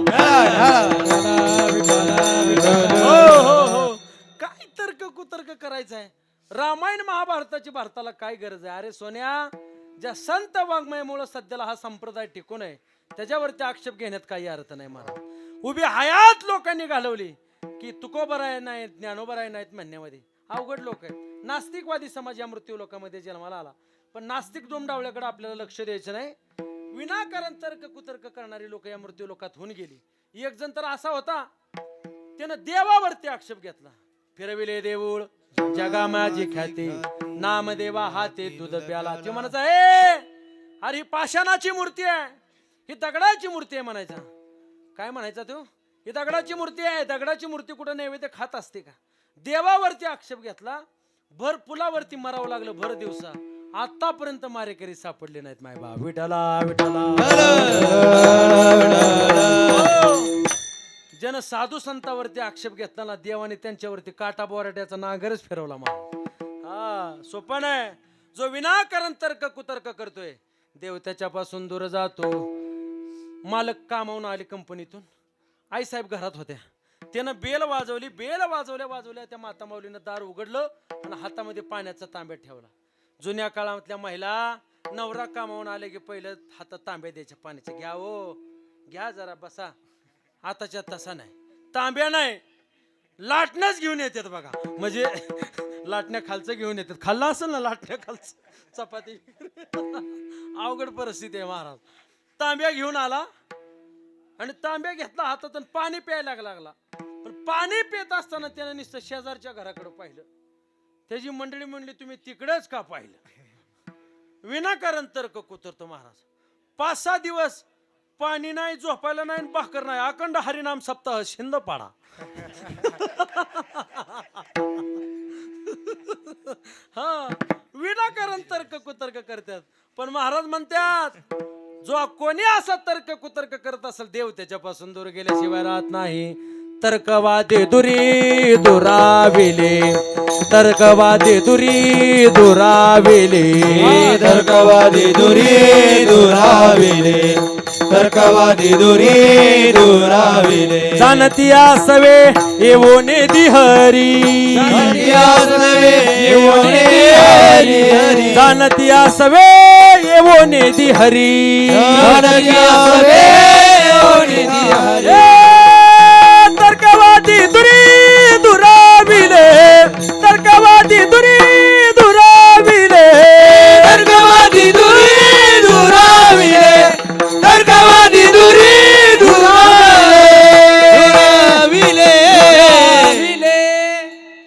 हो हो हो. काय तर्क कुतर्क करायचंय. रामायण महाभारताची भारताला काय गरज आहे. अरे सोन्या, ज्या संत वाङ्मयामुळे सध्याला हा संप्रदाय टिकून आहे त्याच्यावरती आक्षेप घेण्यात काही अर्थ नाही. महाराज उभी हयात लोकांनी घालवली की तुकोबराय नाहीत ज्ञानोबराय नाहीत म्हणण्यामध्ये. अवघड लोक आहेत. नास्तिकवादी समाज या मृत्यू लोकांमध्ये जन्माला आला, पण नास्तिक डोमडावल्याकडे आपल्याला लक्ष द्यायचं नाही. विनाकारण तर्क कुतर्क करणारी लोक या मृत्यू लोकात होऊन गेली. एक जण तर असा होता, त्यानं देवावरती आक्षेप घेतला. फिरविले देऊळ जगा माझी ख्याती, नामदेवा हाते दूध प्याला. ते म्हणायचा हे अरे ही पाषाणाची मूर्ती आहे, ही दगडाची मूर्ती आहे म्हणायचा. काय म्हणायचा तो, ही दगडाची मूर्ती आहे. दगडाची मूर्ती कुठं नैवेद्य खात असते का. देवावरती आक्षेप घेतला, भर पुलावरती मरावं लागलं भर दिवसा. आतापर्यंत मारेकरी सापडले नाहीत माय बा. विठाला विठाला. जन साधू संतावरती आक्षेप घेतला देवाने त्यांच्यावरती काटा बोराट्याचा नागरच फिरवला. हा सोपं आहे. जो विनाकारण तर्क कुतर्क करतोय देव त्याच्यापासून दूर जातो. मालक कामावून आले कंपनीतून, आई साहेब घरात होत्या, त्यानं बेल वाजवली. बेल वाजवल्या त्या माता माऊलीनं दार उघडलं आणि हातामध्ये पाण्याचा तांब्या ठेवला. जुन्या काळातल्या महिला नवरा कामावून आले की पहिलं हातात तांब्या द्यायच्या पाण्याच्या. घ्या हो घ्या जरा बसा. आताच्या तसा नाही, तांब्या नाही लाटणंच घेऊन येतात बघा. म्हणजे लाटण्या खालचं घेऊन येतात. खाल्ला असेल ना लाटण्या खालचं चपाती. अवघड परिस्थिती आहे. महाराज तांब्या घेऊन आला आणि तांब्या घेतला हातात आणि पाणी प्यायला लागला. पण पाणी पित असताना त्याने नुसतं शेजारच्या घराकडे पाहिलं. त्याची मंडळी म्हणली तुम्ही तिकडेच का पाहिलं. विनाकारण तर्क कुतरतो महाराज. 5-6 दिवस पाणी नाही, झोपायला नाही, भाकर नाही. अखंड हरिनाम सप्ताह शिंद पाडा. हा विनाकारण तर्क कुतर्क करतात. पण महाराज म्हणतात जो कोणी असा तर्क कुतर्क करत असेल देव त्याच्यापासून दूर गेल्याशिवाय राहत नाही. तर्कवादी दुरी दुराविले, तर्कवादी दुरी दुराविले, तर्कवादी दुरी दुराविले, तर्कवादी दुरी दुराविले. जाणती आसवे येवोने दिहरी, जाणती आसवे येवोने दिहरी, जाणती आसवे येवोने दिहरी, जाणती आसवे येवोने दिहरी. तर्कवादी दुरी दुराविले, तर्कवादी दुरी दुराविले, तर्कवादी दुरी दुराविले, तर्कवादी दुरी दुराविले.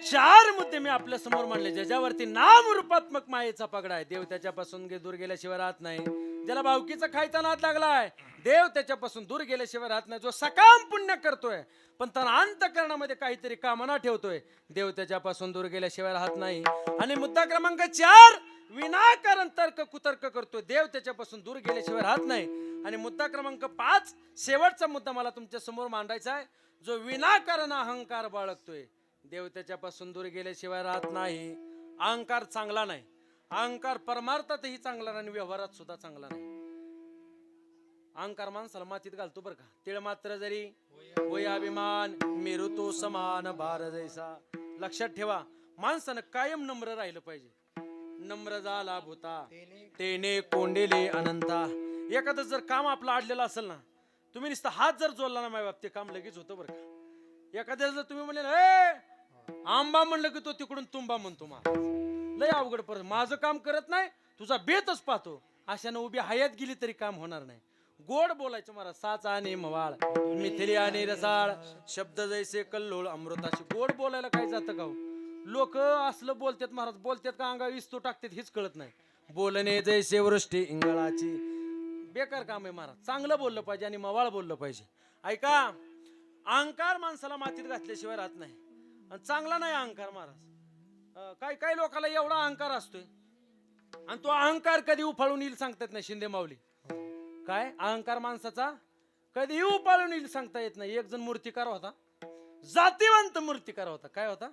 4 मुद्दे मी आपल्या समोर मांडले ज्याच्यावरती नाम रूपात्मक मायेचा पगडा आहे. देव त्याच्यापासून दूर गेल्याशिवाय राहत नाही. ज्याला भावकीचा खायचा नाद लागलाय देव त्याच्यापासून दूर गेल्याशिवाय राहत नाही. जो सकाम पुण्य करतोय पण त्याला अंतःकरणामध्ये काहीतरी कामना ठेवतोय देव त्याच्यापासून दूर गेल्याशिवाय राहत नाही. आणि मुद्दा क्रमांक 4 विनाकारण तर्क कुतर्क करतोय देव त्याच्यापासून दूर गेल्याशिवाय राहत नाही. आणि मुद्दा क्रमांक 5 शेवटचा मुद्दा मला तुमच्या समोर मांडायचा आहे. जो विनाकारण अहंकार बाळगतोय देव त्याच्यापासून दूर गेल्याशिवाय राहत नाही. अहंकार चांगला नाही. अहंकार परमार्थातही चांगला नाही, व्यवहारात सुद्धा चांगला नाही. अहंकार माणसाला मातीत घालतो बरं का. तिळ मात्र जरी होय अभिमान मेरू तो समान भार जैसा. लक्षात ठेवा, माणसानं कायम नम्र राहिलं पाहिजे. नम्र झाला भूता तेने कोंडेले अनंता. एखादं जर काम आपलं अडलेलं असेल ना, तुम्ही नुसतं हात जर जोडला ना, माय बाप ते काम लगेच होतं बरं का. एखाद्या जर तुम्ही म्हणले ए आंबा म्हणलं की तो तिकडून तुंबा म्हणतो. लय अवघड परत. माझं काम करत नाही, तुझा बेतच पाहतो. अशानं उभी हयात गेली तरी काम होणार नाही. गोड बोलायचं महाराज. साचा आणि मवाळ मिथिली आणि रसाळ शब्द जैसे कल्लोळ अमृताशी. गोड बोलायला काय जातं का हो? लोक असलं बोलतात महाराज, बोलतात का अंगा विस्तू टाकतात हेच कळत नाही. बोलणे जैसे वृष्टी इंगळाची. बेकार काम आहे महाराज. चांगलं बोललं पाहिजे आणि मवाळ बोललं पाहिजे. ऐका, अहंकार माणसाला मातीत घातल्याशिवाय राहत नाही आणि चांगला नाही अहंकार महाराज. काही लोकांना एवढा अहंकार असतोय आणि तो अहंकार कधी उफाळून येईल सांगतात नाही. शिंदे माऊली काय अहंकार माणसाचा कधी उफाळून येईल सांगता येत नाही. एक जण मूर्तिकार होता, जातीवंत मूर्तिकार होता. काय होता?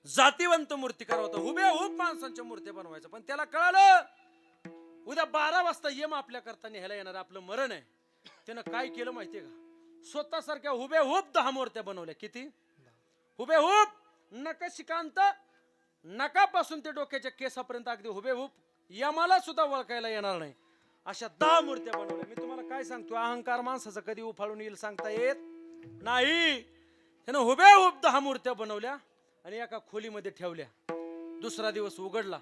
जातीवंत मूर्तिकार होता. हुबेहूब माणसांच्या मूर्त्या बनवायचा. पण त्याला कळालं उद्या 12 वाजता यम आपल्या करता न्यायला येणार, आपलं मरण आहे. त्यानं काय केलं माहितीये का? स्वतःसारख्या हुबेहूब 10 मूर्त्या बनवल्या. किती? हुबेहूब. नखशिकांत नकापासून ते डोक्याच्या केसापर्यंत अगदी हुबेहूब, यमाला सुद्धा ओळखायला येणार नाही अशा 10 मूर्त्या बनवल्या. मी तुम्हाला काय सांगतो, अहंकार माणसाचा कधी उफाळून येईल सांगता येत नाही. त्यानं हुबेहूब 10 मूर्त्या बनवल्या आणि एका खोलीमध्ये ठेवल्या. दुसरा दिवस उघडला,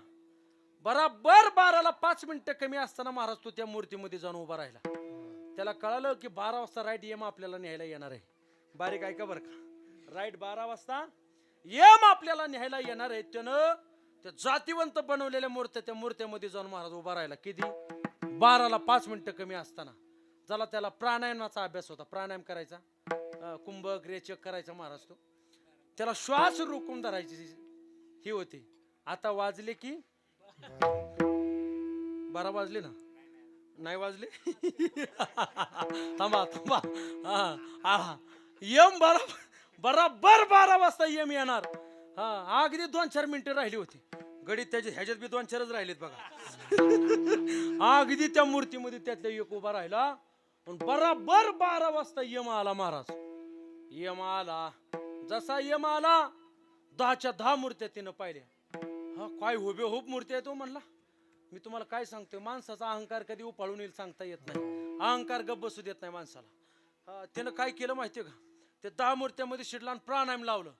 बराबर 12ला 5 मिनिटं कमी असताना महाराज तो त्या मूर्तीमध्ये जाऊन उभा राहिला. त्याला कळालं की 12 वाजता राईट यम आपल्याला न्यायला येणार आहे. बारीक ऐका बरं का, राईट 12 वाजता यम आपल्याला न्यायला येणार आहे. त्यानं त्या जातीवंत बनवलेल्या मूर्त्या त्या मूर्त्यामध्ये जाऊन महाराज उभा राहिला. किती? 12ला 5 मिनिटं कमी असताना. झाला त्याला प्राणायामाचा अभ्यास होता. प्राणायाम करायचा, कुंभक रेचक करायचा महाराज. तो त्याला श्वास रोखून धरायची ही होती. आता वाजले की 12 वाजले ना, नाही वाजले थांबा थांबा. यम बराबर 12 वाजता यम येणार. अगदी 2-4 मिनिटं राहिली होती. गडीत त्याच्या ह्याच्यात बी 2-4च राहिलेत बघा. अगदी त्या मूर्तीमध्ये त्यातल्या एक उभा राहिला. बराबर 12 वाजता यम आला महाराज. यम आला. जसा यम आला 10च्या 10 मूर्त्या तिनं पाहिल्या. काय हुबेहूब मूर्ती आहे तो म्हणला. मी तुम्हाला काय सांगतोय, माणसाचा अहंकार कधी उफाळून येईल सांगता येत नाही. अहंकार गप्प बसू देत नाही माणसाला. त्यानं काय केलं माहितीये का, ते 10 मूर्त्यामध्ये शिडला आणि प्राणायाम लावलं.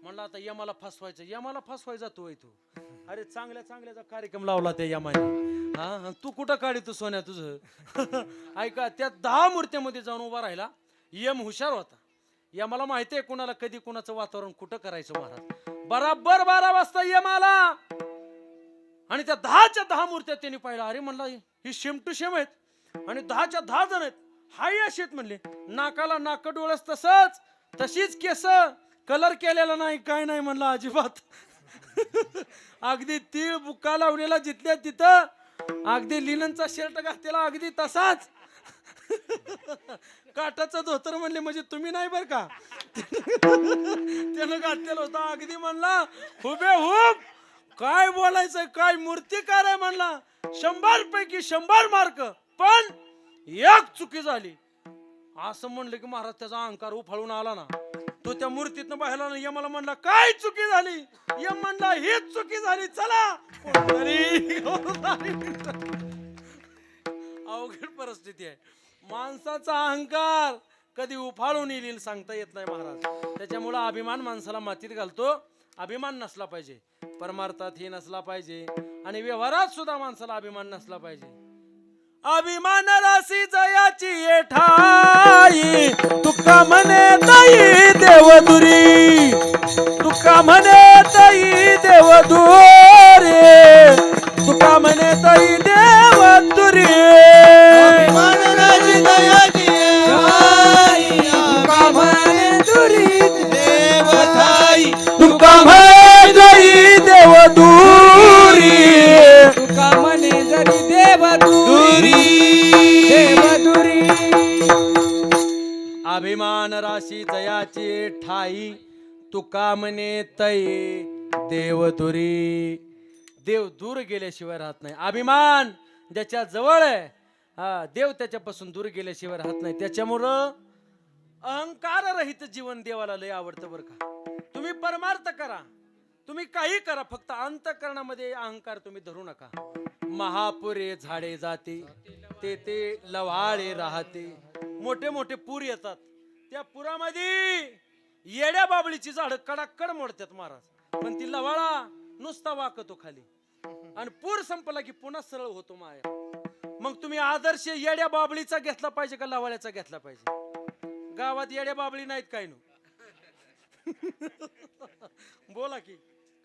म्हणलं आता यमाला फसवायचं. यमाला फसवायचा तू तू. अरे चांगल्या चांगल्याचा कार्यक्रम लावला त्या यमाने. तू कुठं काढी तू सोन्या तुझं ऐका, त्या 10 मूर्त्यामध्ये जाऊन उभा राहिला. यम हुशार होता. यमाला माहितीये कुणाला कधी कुणाचं वातावरण कुठं करायचं महाराज. बराबर 12 वाजता यम आला आणि त्या 10च्या 10 मूर्त्या त्यांनी पाहिला. अरे म्हणला ही सेम टू सेम आहेत आणि 10च्या 10 जण आहेत. हाय अशी आहेत म्हणले. नाकाला नाक डोळस तसंच, तशीच केस, कलर केलेला नाही काय नाही म्हणलं अजिबात. अगदी तीळ बुक्का लावलेला जिथल्या तिथं, अगदी लिननचा शर्ट घातलेला अगदी तसाच. काटाचं धोतर म्हणले म्हणजे तुम्ही नाही बर का, त्यानं घातलेलं होतं. अगदी म्हणला हुबेहूब. काय बोलायचं, काय मूर्तिकार आहे म्हणला. 100 पैकी 100 मार्क. पण एक चुकी झाली असं म्हणलं की महाराज त्याचा अहंकार उफाळून आला ना. तो त्या मूर्तीतनं बाहेर ना यमाला म्हणला काय चुकी झाली. यम म्हणला हीच चुकी झाली, चला. अवघड परिस्थिती आहे. माणसाचा अहंकार कधी उफाळून येईल सांगता येत नाही महाराज. त्याच्यामुळे अभिमान माणसाला मातीत घालतो. अभिमान नसला पाहिजे, परमार्थात ही नसला पाहिजे आणि व्यवहारात सुद्धा माणसाला अभिमान नसला पाहिजे. अभिमान राशी जयाची ठाई, तुका म्हणे ताई देवदुरी. तुका म्हणे ताई देवदुरी. तुका म्हणे ताई देवदुरी. अभिमान राशी जयाची ठाई, तुका म्हणे दुरी देवथाई. तुका म्हणे ताई देवदुरी. तुका म्हणे जरी देवदुरी. अभिमान राशी जयाची ठाई, तुका म्हणे तै देवदुरी. देव दूर गेल्याशिवाय राहत नाही. अभिमान ज्याच्या जवळ आहे हा देव त्याच्यापासून दूर गेल्याशिवाय राहत नाही. त्याच्यामुळं अहंकार रहित जीवन देवाला लय आवडतं बरं का. तुम्ही परमार्थ करा, तुम्ही काही करा, फक्त अंतःकरणामध्ये अहंकार तुम्ही धरू नका. महापुरे झाडे जाते ते ते लवाळे राहते. मोठे मोठे पूर येतात, त्या पुरामध्ये येड्या बाबळीची झाडं कडाकड मोडतात महाराज, पण ती लवाळा नुसता वाकतो खाली आणि पूर संपला की पुन्हा सरळ होतो माया. मग तुम्ही आदर्श येड्या बाबळीचा घेतला पाहिजे का लवाळ्याचा घेतला पाहिजे? गावात येड्या बाबळी नाहीत काय नो बोला की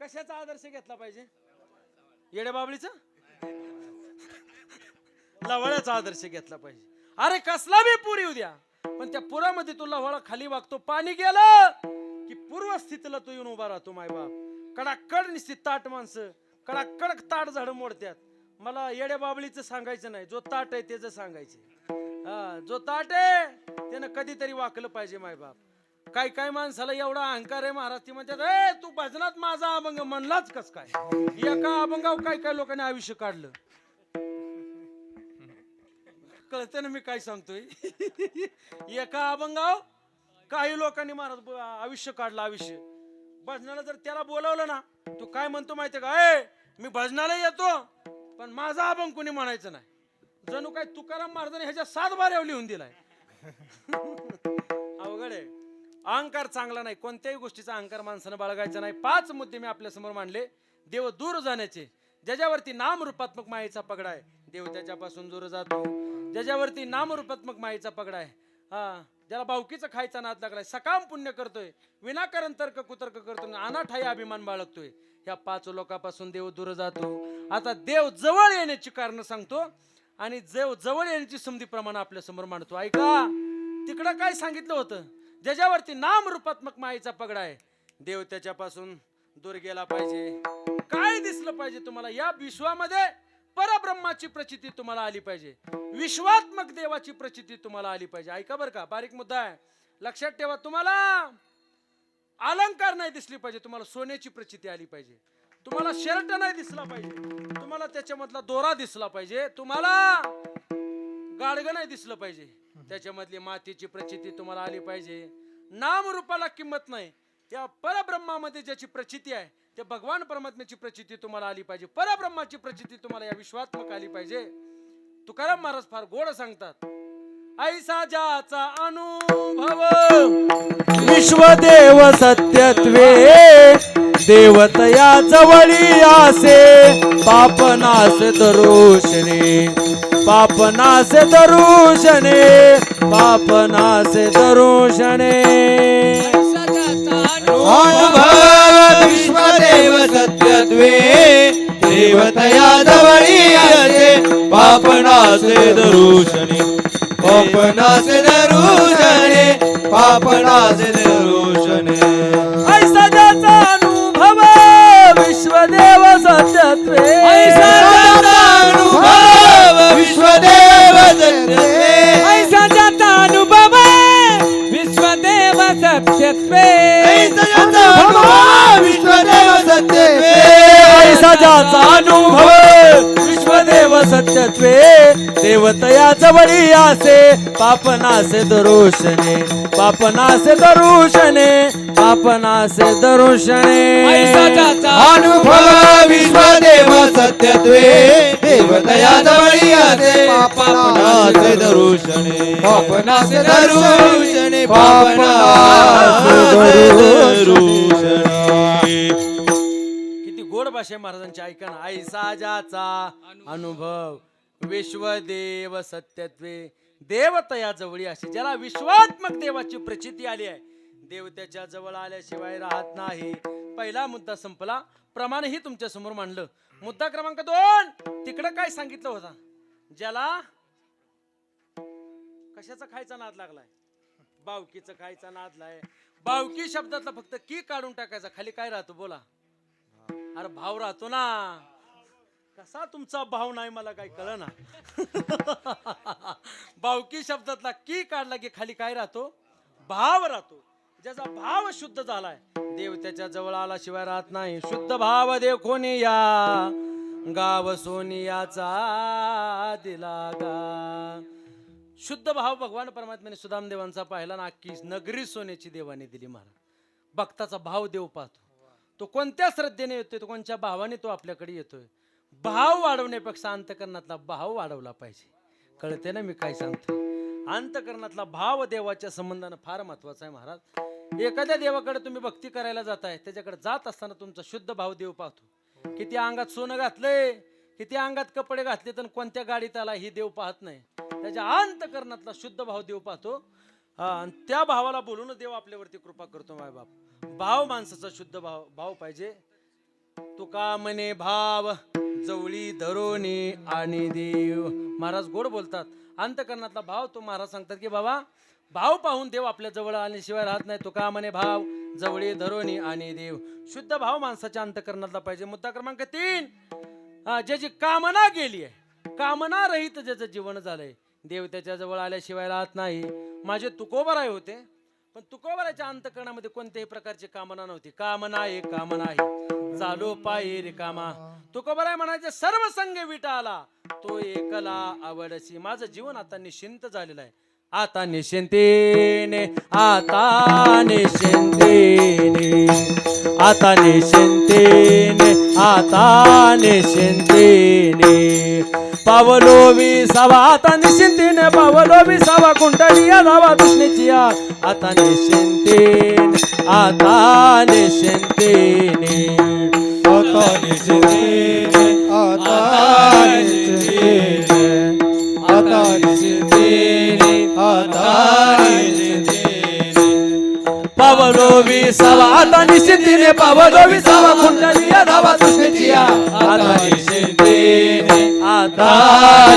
कशाचा आदर्श घेतला पाहिजे? येड्या बाबळीचा? लवाळ्याचा आदर्श घेतला पाहिजे. अरे कसला बी पूर येऊ द्या, पण त्या पुरामध्ये तू लवाळा खाली वागतो, पाणी गेलं की पूर्व स्थितीला तू येऊन उभा राहतो. माय बाप कडाकड निश्चित ताट माणसं कडाकड ताट झाड मोडत्यात. मला येड्या बाबळीचं सांगायचं नाही, जो ताट आहे त्याचं सांगायचं. हा जो ताट आहे त्यानं कधीतरी वाकलं पाहिजे. माय बाप काय काय माणसाला एवढा अहंकार आहे महाराज, ती म्हणतात ए तू भजनात माझा अभंग म्हणलाच कस काय. एका अभंगावर काय काय लोकांनी आयुष्य काढलं, कळते ना मी काय सांगतोय. एका अभंगावर काही लोकांनी महाराज आयुष्य काढलं. आयुष्य भजनाला जर त्याला बोलवलं ना, तू काय म्हणतो माहितीये का, ए मी भजनाला येतो पण माझा अभंग कोणी म्हणायचं नाही. जणू काय तुकाराम महाराजांनी ह्याच्या 7 बाऱ्यावर लिहून दिलाय. अवघड आहे. अहंकार चांगला नाही, कोणत्याही गोष्टीचा अहंकार माणसानं बाळगायचा नाही. 5 मुद्दे मी आपल्या समोर मांडले देव दूर जाण्याचे. ज्याच्यावरती नामरूपात्मक मायेचा पगडा आहे देव त्याच्यापासून दूर जातो. ज्याच्यावरती नामरूपात्मक मायेचा पगडा आहे, हा ज्याला भावकीचं खायचा नाद लागलाय, सकाम पुण्य करतोय, विनाकारण तर्क कुतर्क करतोय, अनाठाई अभिमान बाळगतोय, ह्या 5 लोकांपासून देव दूर जातो. आता देव जवळ येण्याची कारण सांगतो आणि देव जवळ येण्याची संधी प्रमाण आपल्या समोर मांडतो. ऐका, तिकडं काय सांगितलं होतं, ज्याच्यावरती नाम रूपात्मक मायेचा पगडा आहे देव त्याच्यापासून दूर गेला पाहिजे. काय दिसलं पाहिजे तुम्हाला या विश्वामध्ये? परब्रह्माची प्रचिती तुम्हाला आली पाहिजे, विश्वात्मक देवाची प्रचिती तुम्हाला आली पाहिजे. ऐका बरं का, बारीक मुद्दा आहे, लक्षात ठेवा. तुम्हाला अलंकार नाही दिसली पाहिजे, तुम्हाला सोन्याची प्रचिती आली पाहिजे. तुम्हाला शर्ट नाही दिसला पाहिजे, तुम्हाला त्याच्यामधला दोरा दिसला पाहिजे. तुम्हाला गाडगं नाही दिसलं पाहिजे, त्याच्यामधली मातीची प्रचिती तुम्हाला आली पाहिजे. नाम रूपाला किंमत नाही, त्या परब्रह्मामध्ये ज्याची प्रचिती आहे त्या भगवान परमात्म्याची प्रचिती तुम्हाला आली पाहिजे. परब्रह्माची प्रचिती तुम्हाला या विश्वात्मक आली पाहिजे. तुकाराम महाराज फार गोड सांगतात, ऐसा ज्याचा अनुभव विश्वदेव सत्यत्वे देवतया जवळी आसे पापनाश दरुषणे पापनाश दरुषणे पापनाश दरुषणे. अनुभव विश्वदेव सत्यत्वे देवतया जवळी आसे पापनासे दरुषणे पापनासे दरुषणे पापनासे दरुषणे. ऐसा ज्याचा अनुभव विश्वदेव सत्यत्वे ऐसा ज्याचा अनुभव विश्वदेव सत्यत्वे ऐसा ज्याचा अनुभव विश्वदेव सत्यत्वे ऐसा ज्याचा अनुभव विश्वदेव सत्यत्वे ऐसा ज्याचा अनुभव विश्वदेव सत्यत्वे देवतया जवळी आसे पापनासे दरुषणे पापनासे दरुषणे पापनासे दरुषणे. ऐसा ज्याचा अनुभव विश्वदेव सत्यत्वे देवतया जवळी आसे पापनासे दरुषणे पापनासे दरुषणे पापनासे दरुषणे. किती गोड भाषा आहे महाराजांची, ऐका ना. ऐसा ज्याचा अनुभव विश्वदेव सत्यत्वे देवतया जवळी अशी, ज्याला विश्वात्मक देवाची प्रचिती आली आहे देव त्याच्या जवळ आल्याशिवाय राहत नाही. पहिला मुद्दा संपला, प्रमाणही तुमच्या समोर मांडलं. मुद्दा क्रमांक 2, तिकडं काय सांगितलं होता, ज्याला कशाचा खायचा नाद लागलाय, बावकीचा खायचा नादलाय. बावकी शब्दातला फक्त की काढून टाकायचा, खाली काय राहतो बोला? अरे भाव राहतो ना. कसा तुमचा भाव नाही मला काही कळ ना. बावकी शब्दातला की काढला की खाली काय राहतो? भाव राहतो. ज्याचा भाव शुद्ध झालाय देव त्याच्या जवळ आल्याशिवाय राहत नाही. शुद्ध भाव देव कोणी या गाव सोनियाचा दिला गा. शुद्ध भाव भगवान परमात्म्याने सुदाम देवांचा पाहिला ना, अख्खी नगरी सोन्याची देवाने दिली महाराज. भक्ताचा भाव देव पाहतो, तो कोणत्या श्रद्धेने येतोय, तो कोणत्या भावाने तो आपल्याकडे येतोय. भाव वाढवण्यापेक्षा अंतकरणातला भाव वाढवला पाहिजे. कळते ना मी काय सांगतो. अंतकरणातला भाव देवाच्या संबंधानं फार महत्वाचा आहे महाराज. एखाद्या देवाकडे तुम्ही भक्ती करायला जाताय, त्याच्याकडे जात असताना तुमचा शुद्ध भाव देव पाहतो. किती अंगात सोनं घातलंय, किती अंगात कपडे घातले, तर कोणत्या गाडीत आला ही देव पाहत नाही. त्याच्या अंतकरणातला शुद्ध भाव देव पाहतो. त्या भावाला बोलून देव आपल्यावरती कृपा करतो. माय बाप, भाव माणसाचा शुद्ध भाव पाहिजे. तुका म्हणे भाव जवळी धरोनी आणि देव. महाराज गोड बोलतात. अंतकरणातला भाव तो महाराज सांगतात की बाबा, भाव पाहून देव आपल्या जवळ आल्याशिवाय राहत नाही. तुका म्हणे भाव जवळी धरोनी आणि देव. शुद्ध भाव माणसाच्या अंतकरणातला पाहिजे. मुद्दा क्रमांक 3, ज्याची कामना गेली आहे, कामना रहित ज्याचं जीवन झालंय, देव त्याच्या जवळ आल्याशिवाय राहत नाही. माझे तुकोबराय होते, पण तुकोबराच्या अंतकरणामध्ये कोणत्याही प्रकारची कामना नव्हती. कामना आहे चालो पायी रिकामा. तुकोबराय म्हणायचे सर्व संग विटाला तो एकला आवडसी. माझं जीवन आता निश्चिंत झालेलं आहे. आता निश्चिंतेने, आता निश्चिंतेने, आता निश्चिंतेने, आता निश्चिंतेने. पावलो विसावा आता निश्चिंतेने, पावलो विसावा कुंडलिया धावा तृष्णेची. आता निश्चिंतेने, आता निश्चिंतेने, आता निश्चिंतेने, आता निश्चिंतेने, आता निश्चिंतेने, आता निश्चिंतेने. पावलो विसावा आता निश्चिंतेने, पावलो विसावा कुंडलिया धावा तृष्णेची. आता निश्चिंतेने, आता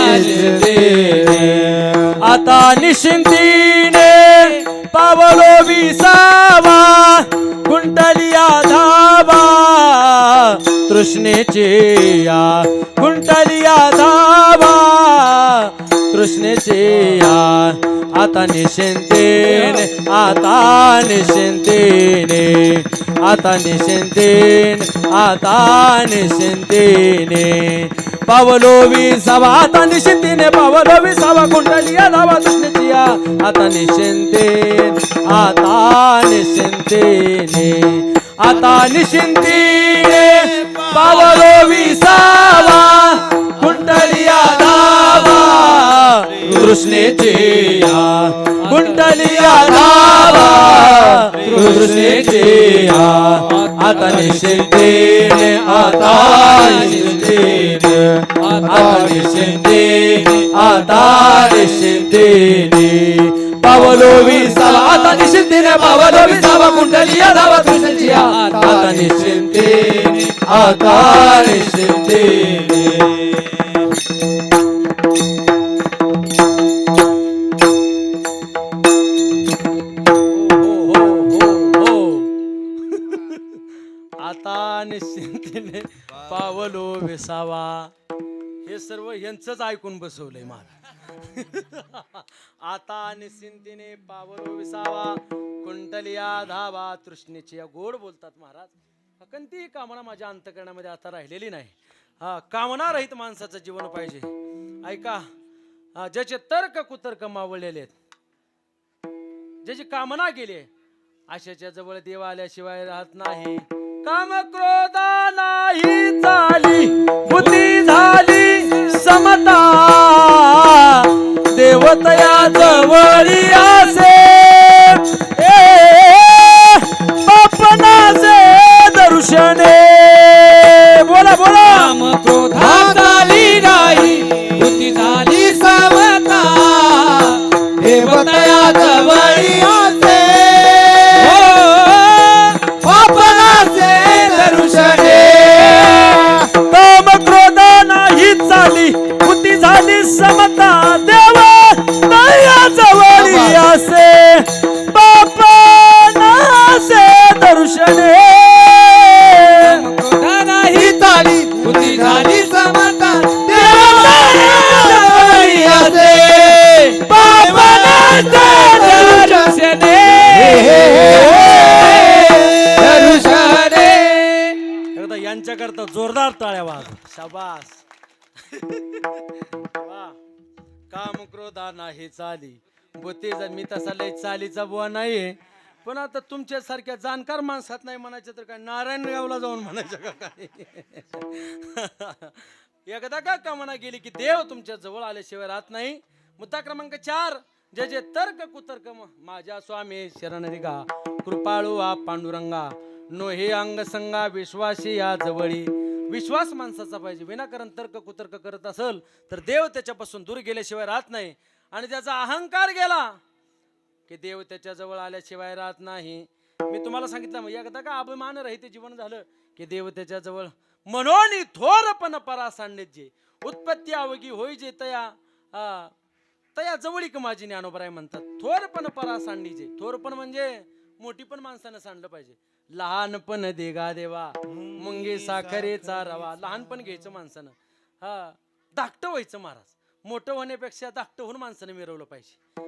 निश्चिंतेने, आता निश्चिंतेने, पावलो विसावा कुंडलिया धावा तृष्णेचे. कुंडलिया धावा तृष्णेचे. आता निश्चिंतेने, आता निश्चिंतेने, आता निश्चिंतेने, आता निश्चिंतेने. पावलो विसावा आता निश्चिंतेने, पावलो विसावा कुंडलिया धावा तृष्णेची. आता निश्चिंतेने, आता निश्चिंतेने, आता निश्चिंतेने, पावलो विसावा कुंडलिया धावा तृष्णेची. कुंडलिया धावा तृष्णेची. आता निश्चिंतेने, आता निश्चिंतेने, आता निश्चिंतेने, आता निश्चिंतेने. पावलो विसावा आता निश्चिंतेने, पावलो विसावा कुंडलिया धावा तृष्णेची. आता निश्चिंतेने, आता निश्चिंतेने. आता निश्चिंतेने, पावलो विसावा. हे सर्व यांचंच ऐकून बसवलंय मला. आता निश्चिंतेने, पावलो विसावा कुंडलिया धावा तृष्णेची. गोड बोलतात महाराज. कोणतीही कामना माझ्या अंतकरणामध्ये आता राहिलेली नाही. कामना रहित माणसाचं जीवन पाहिजे. ऐका, ज्याचे तर्क कुतर्क मावळलेले आहेत, ज्याची कामना गेली, अशाच्या जवळ देव आल्याशिवाय राहत नाही. काम क्रोधा नाही झाली, बुद्धी झाली समता. देवतया जवळी असे, बापनाचे दर्शने. बोला बोला. काम क्रोधा झाली नाही, बुद्धी झाली समता. देवतया जवळी असे, बापनाचे दर्शने. काम क्रोध नाही झाली, बुद्धी झाली समता. देव तया जवळी असे, जोरदार टाळ्या वाज शाबास वा काम क्रोधा नाही चाली बोते मी तसा लय चालीचा बुवा नाहीये पण आता तुमच्यासारख्या जाणकार माणसात नाही म्हणायचं तर काय नारायणगावला जाऊन म्हणायचं का काय एकदा का म्हणा गेली की देव तुमच्या जवळ आल्याशिवाय राहत नाही. मुद्दा क्रमांक 4 जे जे तर्क कुतर्क माझ्या स्वामी शरण रिगा कृपाळू आ पांडुरंगा नो हे अंग संगा विश्वासी या जवळी. विश्वास माणसाचा पाहिजे. विनाकारण तर्क कुतर्क करत असेल तर देव त्याच्यापासून दूर गेल्याशिवाय राहत नाही. आणि त्याचा अहंकार गेला की देव त्याच्या जवळ आल्याशिवाय राहत नाही. मी तुम्हाला सांगितलं मग एकदा का अभिमान रहित जीवन झालं की देव त्याच्या जवळ म्हणून थोरपण परा सांडिजे उत्पत्ती अवघी होई जे तया तया जवळीक माझी ज्ञानोबराय म्हणतात. थोरपण परा सांडीजे. थोरपण म्हणजे मोठी पण माणसानं सांडलं पाहिजे. लहानपण देगा देवा मुंगे साखरेचा रवा. लहानपण घ्यायचं माणसानं. धाकटं व्हायचं महाराज. मोठं होण्यापेक्षा धाकटं होऊन माणसानं मिरवलं पाहिजे.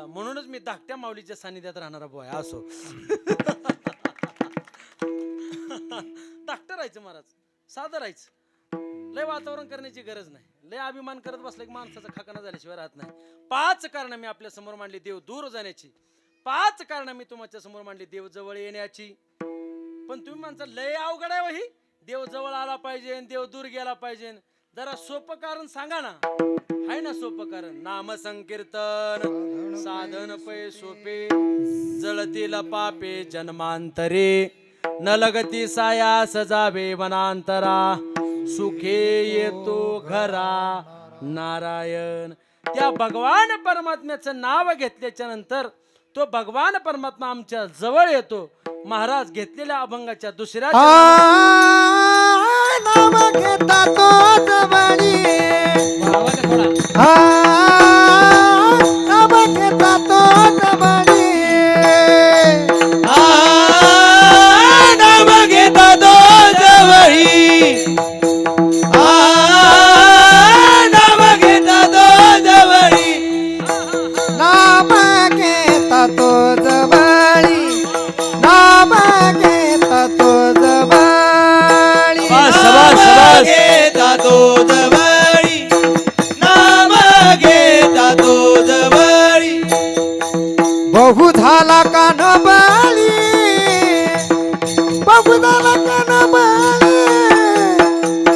म्हणूनच मी धाकट्या माऊलीच्या सानिध्यात राहणारा बोय असो. धाकटं राहायचं महाराज. साधं राहायचं. लय वातावरण करण्याची गरज नाही. लय अभिमान करत बसला की माणसाचा खाकाना झाल्याशिवाय राहत नाही. 5 कारण मी आपल्या समोर मांडली देव दूर जाण्याची. 5 कारण मी तुमच्या समोर मांडली देव जवळ येण्याची. पण तुम्ही म्हणता लय अवघड आहे वही. देव जवळ आला पाहिजे देव दूर गेला पाहिजे. जरा सोपं कारण सांगा ना. आहे ना सोपं कारण. नाम संकीर्तन साधन पै सोपे जळतील पापे जन्मांतरे न लगती सायास जावे वनांतरा सुखे येतो घरा नारायण. त्या भगवान परमात्म्याचं नाव घेतल्याच्या नंतर तो भगवान परमात्मा आमच्या जवळ येतो. महाराज घेतलेल्या अभंगाच्या दुसऱ्या नाम घेता तो जवळी भावाने थोडा नाम घेता तो जवळी नाम घेता तो जवळी नाम घेता तो जवळी नाम घेता तो जवळी नाम घेता तो जवळी नाम घेता तो जवळी नाम घेता तो जवळी बहु झाला कान बाळी बहु झाला कान बाळी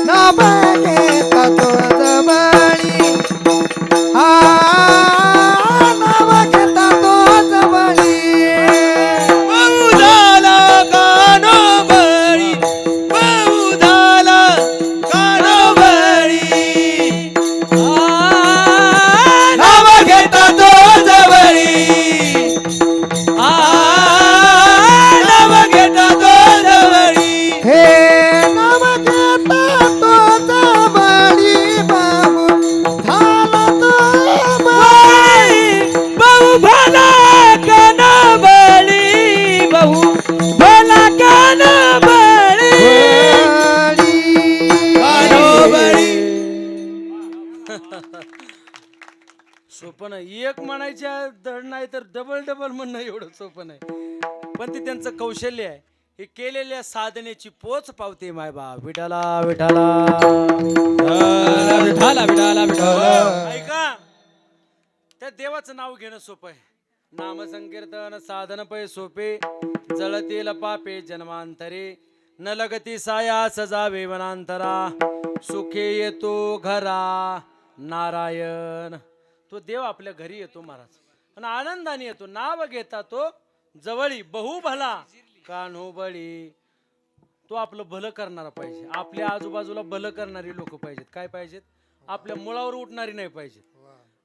नाम घेता तो जवळी नाम घेता तो जवळी बहुधाला कानोबळी बहुधाला कानोबळी नाम घेता तो जवळी नाम घेता तो जवळी हे नाम घेता तो जवळी बाबू झाला तो बहु भला कानोबळी बहु भला कानोबळी कानोबळी सोपं नाही. एक म्हणायच्या धड नाही तर डबल म्हणणं एवढं सोपं नाही. पण ते त्यांचं कौशल्य आहे. हे केलेल्या साधनेची पोच पावते माय बा विठाला विठाला. विठाला विठाला विठाला. ऐका त्या देवाचं नाव घेणं सोपं आहे. नाम संकीर्तन साधन पै सोपे जळतील पापे जन्मांतरे न लगती सायास जावे वनांतरा सुखे येतो घरा नारायण. तो देव आपल्या घरी येतो महाराज आणि आनंदाने येतो. नाव घेता तो जवळी बहु भला कान्होबळी. तो आपलं भलं करणारा पाहिजे. आपल्या आजूबाजूला भलं करणारी लोक पाहिजेत. काय पाहिजेत? आपल्या मुळावर उठणारी नाही पाहिजेत.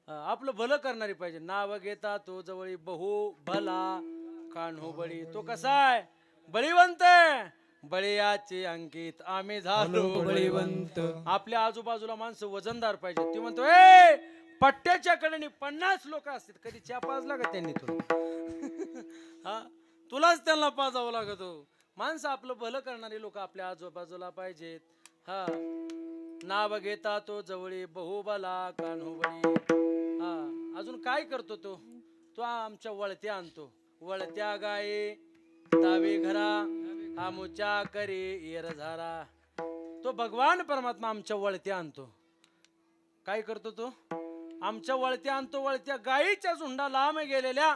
आपलं भलं करणारी पाहिजे. नाव घेता तो जवळी बहु भला कान्होबळी. तो कसा आहे? बळीवंत आहे. बळीयाचे अंकित आम्ही झालो बळीवंत. आपल्या आजूबाजूला माणसं वजनदार पाहिजे. ती म्हणतो ए पट्ट्याच्या कडेने 50 लोक असतात. कधी चहा पाजला का त्यांनी तुला? तुलाच त्यांना पाजावं लागत. माणसं आपलं भलं करणारी लोक आपल्या आजूबाजूला पाहिजेत. नाव घेता तो जवळी बहुबला कान्होबळी. अजून काय करतो तो? तो आमच्या वळत्या आणतो. वळत्या गाये दावे घरा आमुच्या करे येर झारा. तो भगवान परमात्मा आमच्या वळत्या आणतो. काय करतो तो? आमच्या वळत्या आणतो. वळत्या गायीच्या झुंडा लांब गेलेल्या,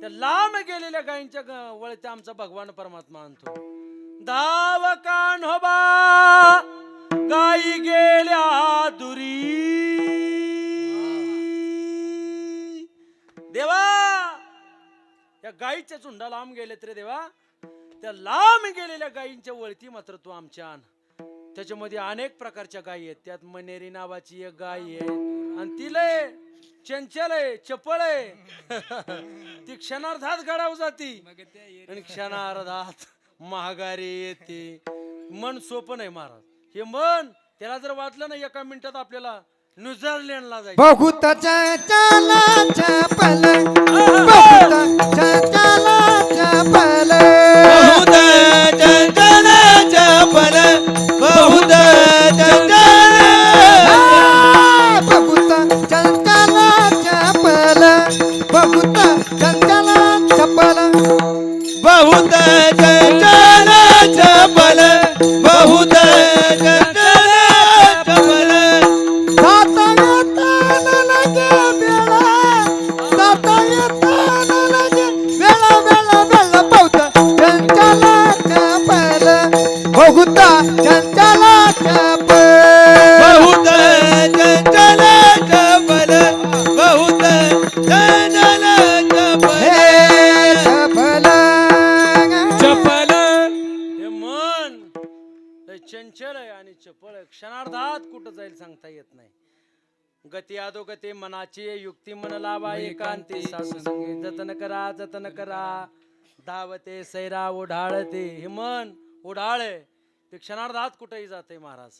त्या लांब गेलेल्या गायींच्या वळत्या आमचा भगवान परमात्मा आणतो. धाव कान्होबा गायी गेल्या दुरी, देवा या गायीच्या झुंडा लांब गेले तरी देवा, त्या लांब गेलेल्या गायींच्या वळती मात्र तू आमच्या आण. त्याच्यामध्ये अनेक प्रकारच्या गायी आहेत. त्यात मनेरी नावाची एक गाय आहे आणि ती लय चंचल आहे, चपळ आहे. ती क्षणार्धात गडाव जाती आणि क्षणार्धात महागारी येते. मन सोपं नाही महाराज. हे मन त्याला जर वाचलं ना एका मिनिटात आपल्याला न्यूझीलंडला जायचं. बहुत चला चपल, बहुत चला चपल, बहुत चंचल चपल, बहुत चंचल, बहुत चंचल चपल, बहुत चंचल चपल, बहुत चंचल चपल, बहुत चंचल चपल. जाता येता लगे बेळा, जाता येता लगे बेळा बेळा बेळा, बहुत चंचल चपल, बहुत चंचल चपल, बहुत चंचल चपल, बहुत चंचल चपल. हे चपल चपल हे मन लय चंचल आहे आणि चपळ आहे. क्षणार्धात कुठं जाईल सांगता येत नाही. गती अधोगती मनाची युक्ती मन लावा एकांती, साधू संगी जतन करा जतन करा, धावते सैरा ओढाळते. हे मन ओढाळ आहे ते क्षणार्धात कुठेही जाते महाराज.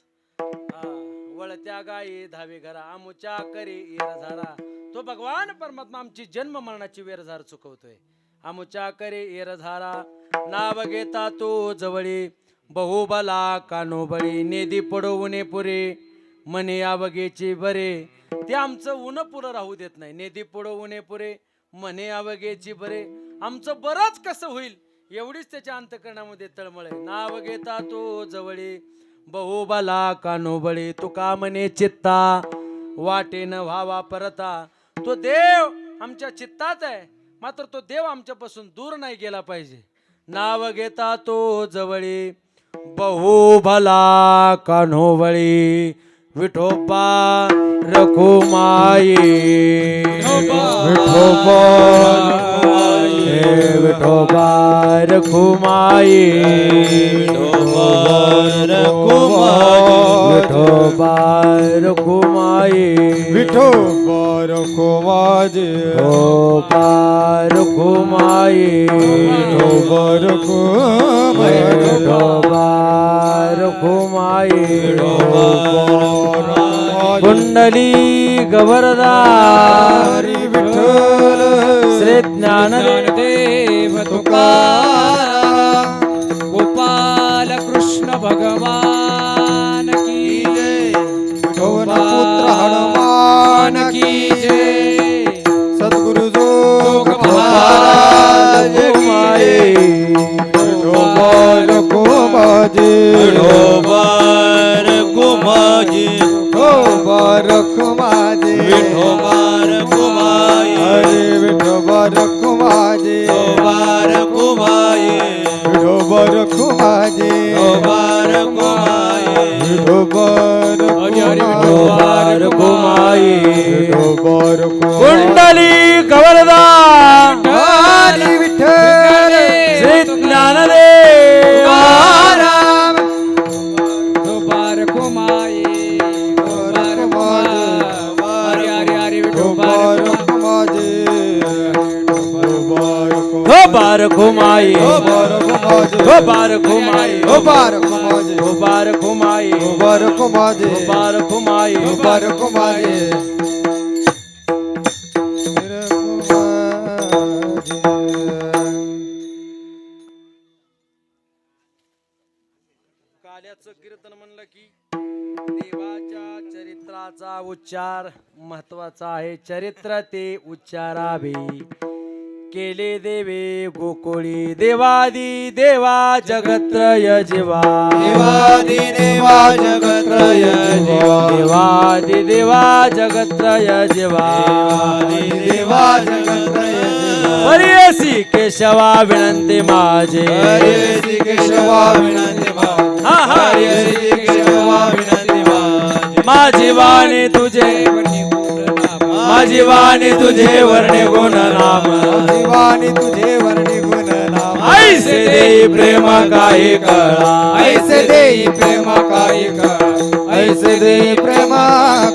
वळत्या गायी धावे घरा, आमुच्या करी येर झारा. तो भगवान परमात्मा आमची जन्म मरणाची वेरझार चुकवतोय. आमुच्या करे येर झारा, नाव घेता तो जवळी, बहुबला कानोबळी, नेदी पडो उने पुरे, मने आवगेची बरे. ते आमचं ऊन पुरं राहू देत नाही. नेदी पडो उने पुरे, मने आवगेची बरे. आमचं बरंच कसं होईल एवढीच त्याच्या अंतकरणामध्ये तळमळ आहे. नाव घेता तो जवळी, बहुबला कानोबळी, तुका मने चित्ता, वाटेन व्हावा परता. तो देव आमच्या चित्तात आहे, मात्र तो देव आमच्यापासून दूर नाही गेला पाहिजे. नाव घेता तो जवळी, बहुभला कान्होबळी, विठोबा रखुमाई, विठोबा विठोबा रखुमाई, विठोबा रखुमाई, विठोबा रखुमाई, विठोबा रखुमाई, विठोबा रखुमाई, विठोबा रखुमाई, कुंडली गवरदा विठ्ठल श्री ज्ञानदेव ज्ञानदेव तुकाराम, गोपाल कृष्ण भगवान की जय, पुत्र हनुमान की जय, सद्गुरु जोग जोग महाराज महाराज विठोबा रखुमाई, विठोबा रखुमाई, विठोबा रखुमाई, विठोबा रखुमाई, हरे विठोबा रखुमाई, विठोबा रखुमाई, विठोबा रखुमाई, विठोबा रखुमाई, विठोबा विठोबा रखुमाई, विठोबा रखुमाई, कुंडली गवरदा हरी विठ्ठल श्री ज्ञानदेव राम विठोबा रखुमाई, विठोबा रखुमाई, हरी हरी हरी विठोबा रखुमाई, रखुमाई, रखुमाई, रखुमाई, काल्याचं कीर्तन म्हणलं की देवाच्या चरित्राचा उच्चार महत्वाचा आहे. चरित्र ते उच्चारावे. केले देवे गोकुळी देवादी देवा जगत्रय जीवा देवादी देवा जगत्रय जीवा देवादी देवा जगत्रय जीवा देवा जगत्रय जीवा हरियसी केशवा विनंती माझे हरे श्री केशवा विनंती हरे श्री केशवा विनंती माझी वाणी तुझे माझी वाणी तुझे वर्णे गुण नाम जीवानी तुझे वर्णी गुण नाम ऐसे देई प्रेम काही कळा ऐसे देई प्रेम काही कळा ऐसे देई प्रेम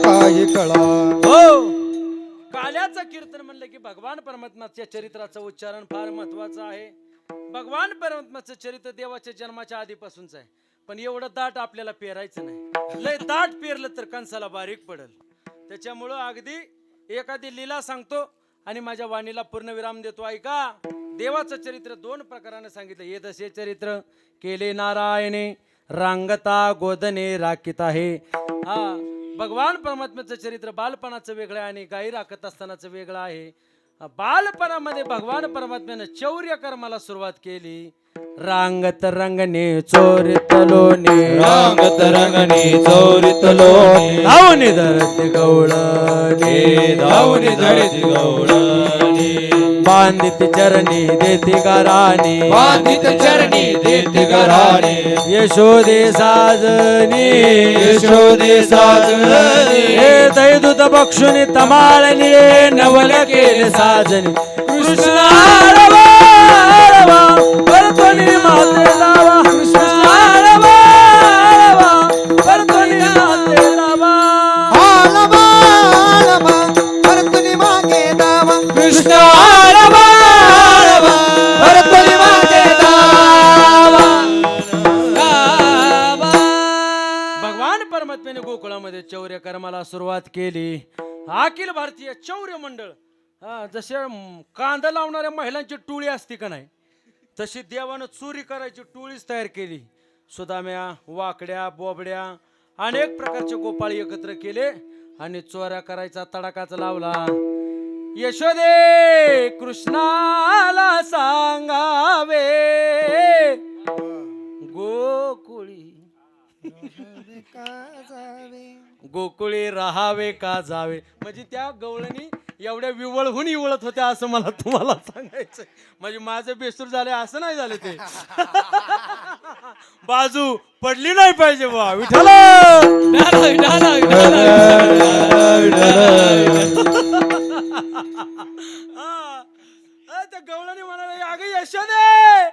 काही कळा हो काल्याचं कीर्तन म्हणलं की भगवान परमात्म्याच्या चरित्राचं उच्चारण फार महत्वाचं आहे. भगवान परमात्म्याचं चरित्र देवाच्या जन्माच्या आधीपासूनच आहे, पण एवढं दाट आपल्याला पेरायचं नाही. लय दाट पेरलं तर कणसाला बारीक पडल. त्याच्यामुळं अगदी एखादी लीला सांगतो आणि माझ्या वाणीला पूर्ण विराम देतो. ऐका, देवाचं चरित्र दोन प्रकाराने सांगितलं. हे तसे चरित्र केले नारायणे रांगता गोदने राखीत आहे. हा भगवान परमात्म्याचं चरित्र बालपणाचं वेगळं आहे आणि गाई राखत असतानाचं वेगळं आहे. बालपणामध्ये भगवान परमात्म्यानं चौर्य कर्माला सुरुवात केली. रांगत रंगणे चोरित लोणे रांगत रंगणे चोरित लोणे धावणे धरती गवळणे धावणे धरती गवळणे बांधित चरणी देती गाराणे बांधित चरणी देते घराणे यशोदे साजनी यशोदे साजनी हे दैदूत बक्षुनी तमाळणी नवल केले साजनी कृष्णा रवा रवा परतोनी माते लावा कृष्णा रवा रवा परतोनी माते लावा आलमा आलमा परतुनी मागे दावा कृष्णा रवा रवा परतुनी मागे दावा भगवान परमात्म्याने गोकुळामध्ये चौर्य कर्माला सुरुवात केली. अखिल भारतीय चौर्य मंडळ जसे कांदा लावणाऱ्या महिलांची टोळी असते का नाही, तशी देवानं चोरी करायची टोळीच तयार केली. सुदाम्या वाकड्या बोबड्या अनेक प्रकारचे गोपाळी एकत्र केले आणि चोऱ्या करायचा तडाकाच लावला. यशोदे कृष्णाला सांगावे गोकुळी गोकुळी राहावे का जावे. म्हणजे त्या गवळणी एवढ्या विवळहून इवळत होत्या असं मला तुम्हाला सांगायचं. म्हणजे माझं बेसूर झालंय असं नाही झालं ते. बाजू पडली नाही पाहिजे बा विठ्ठल. त्या गवळणी म्हणाले अगं यशोदे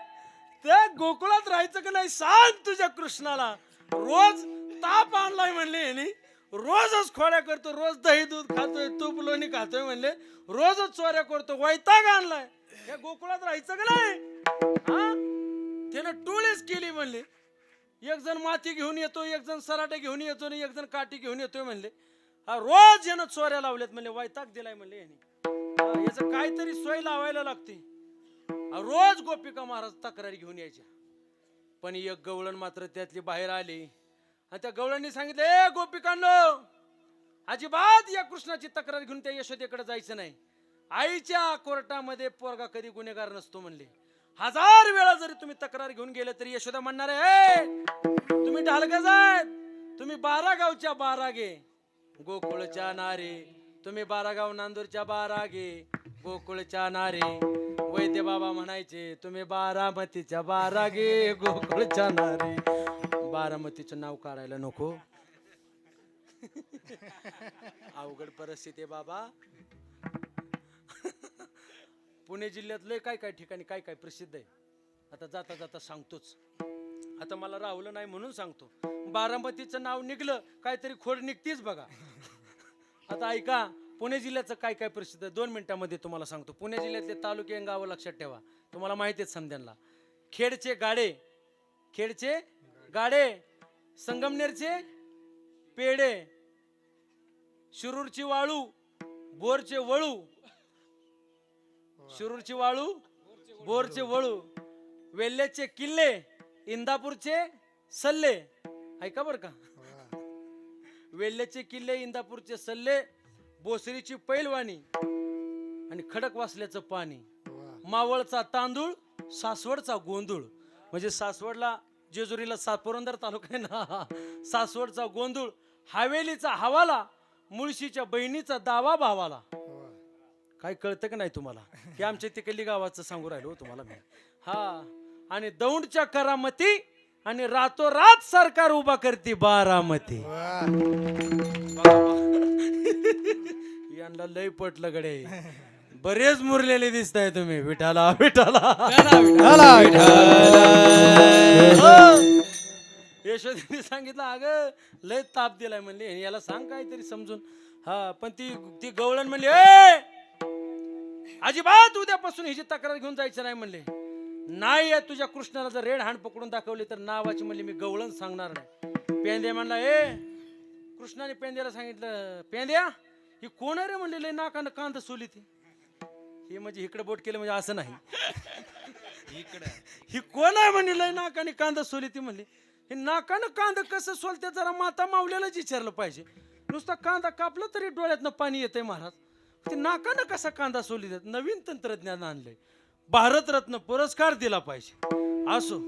त्या गोकुळात राहायचं का नाही सांग तुझ्या कृष्णाला. रोज ताप आणलाय म्हणले यांनी, रोजच खोड्या करतो, रोज दही दूध खातोय, तूप लोणी खातोय म्हणले, रोजच चोऱ्या करतो, वैताग आणलाय. या गोकुळात राहायचं का नाही. हा त्यानं टोळीच केली म्हणले. एक जण माती घेऊन येतो, एक जण सराटे घेऊन येतो, एक जण काठी घेऊन येतोय म्हणले. हा रोज यानं चोऱ्या लावल्यात म्हणले, वैताग दिलाय म्हणले यांनी. याचं काहीतरी सोय लावायला लागते. रोज गोपिका महाराज तक्रारी घेऊन यायच्या. पण एक गवळण मात्र त्यातली बाहेर आली आणि त्या गवळणी सांगितलं, ए गोपिकांनो अजिबात या कृष्णाची तक्रार घेऊन त्या यशोदेकडे जायचं नाही. आईच्या कोर्टामध्ये पोरगा कधी गुन्हेगार नसतो म्हणले. 1000 वेळा जरी तुम्ही तक्रार घेऊन गेले तरी यशोदा म्हणणार आहे तुम्ही ढालगज आहेत, तुम्ही 12 गावच्या 12 गे गोकुळच्या नारे, तुम्ही 12 गाव नांदूरच्या 12 गे गोकुळच्या नारे. वैद्य बाबा म्हणायचे तुम्ही बारामतीच्या 12 गे गोकुळच्या नारे. बारामतीचं नाव काढायला नको, अवघड परिस्थिती बाबा. पुणे जिल्ह्यातले काय काय ठिकाणी काय काय प्रसिद्ध आहे आता जाता जाता सांगतोच. आता मला राहुलं नाही म्हणून सांगतो. बारामतीचं नाव निघलं काहीतरी खोड निघतीच बघा. आता ऐका पुणे जिल्ह्याचं काय काय प्रसिद्ध आहे 2 मिनिटांमध्ये तुम्हाला सांगतो. पुणे जिल्ह्यातले तालुके आणि गावं लक्षात ठेवा, तुम्हाला माहिती आहे समद्यांना. खेडचे गाडे, खेडचे गाडे, संगमनेरचे पेढे, शिरूरची वाळू, बोरचे वळू, शिरूरची वाळू, बोरचे वळू, वेल्ल्याचे किल्ले, इंदापूरचे सल्ले. ऐका बर का, वेल्ल्याचे किल्ले, इंदापूरचे सल्ले, बोसरीची पैलवानी आणि खडकवासल्याचं पाणी. मावळचा तांदूळ, सासवडचा गोंधूळ. म्हणजे सासवडला जेजुरीला पुरंदर तालुका आहे ना, सासवडचा गोंधूळ, हवेलीचा हवाला, मुळशीच्या बहिणीचा दावा भावाला. काय कळतं का नाही तुम्हाला? की आमच्या तिकडली गावाचं सांगू राहिलो हो तुम्हाला मी. हा, आणि दौंडच्या करामती आणि रातोरात सरकार उभा करते बारामती. यांना लय पटलं गडे, बरेच मुरलेले दिसताय तुम्ही. विठाला विठाला यशोदेने सांगितलं अगं लय ताप दिलाय म्हणले, याला सांग काहीतरी समजून. हा, पण ती गवळण म्हणली ए अजिबात उद्यापासून हिची तक्रार घेऊन जायचं नाही म्हणले. नाही आहे तुझ्या कृष्णाला जर रेड हँड पकडून दाखवली तर नावाची म्हणली मी गवळण सांगणार नाही. पेंद्या म्हणला ए, कृष्णाने पेंद्याला सांगितलं पेंद्या ही कोण आहे रे म्हणले, लय नाकानं कांद सोली ती. ही म्हणजे इकडे बोट केलं म्हणजे असं नाही, ही कोण आहे म्हणले लय नाकाने कांदा सोली ती म्हणली. हे नाकानं कांदा कसं सोलते जरा माता मावल्यालाच विचारलं पाहिजे. नुसता कांदा कापला तरी डोळ्यातनं पाणी येतंय महाराज, ते नाकानं कसा कांदा सोली देत. नवीन तंत्रज्ञान आणलंय, भारतरत्न पुरस्कार दिला पाहिजे. असो,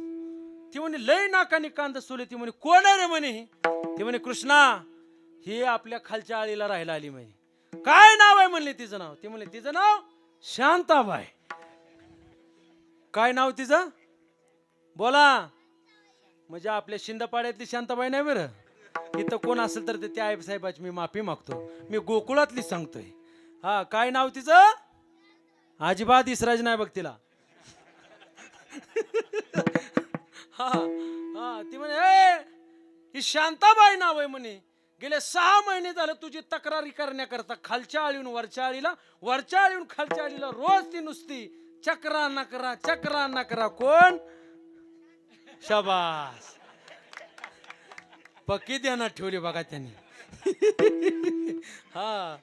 ती म्हणे लय नाकाने कांदा सोली. ती म्हणे कोण आहे रे म्हणे ही? ती म्हणे कृष्णा, ही आपल्या खालच्या आळीला राहायला आली म्हणे. काय नाव आहे म्हणले तिचं नाव? ती म्हणले तिचं नाव शांताबाई. काय नाव तिचं बोला? म्हणजे आपल्या शिंदपाड्यातली शांताबाई नाही बरं. इथं कोण असेल तर त्या आई साहेबाची मी माफी मागतो, मी गोकुळातली सांगतोय. हा, काय नाव तिचं? अजिबात इसराज नाही बघ तिला. हा हा, ती म्हणे ही शांताबाई नाव आहे म्हणे. गेले 6 महिने झाले तुझी तक्रारी करण्याकरता खालच्या आळीहून वरच्या आळीला, वरच्या आळीहून खालच्या आळीला रोज ती नुसती चक्रा नकरा चक्रा नकरा. कोण? शाबास, पक्की ध्यानात ठेवली बघा त्यांनी. हा,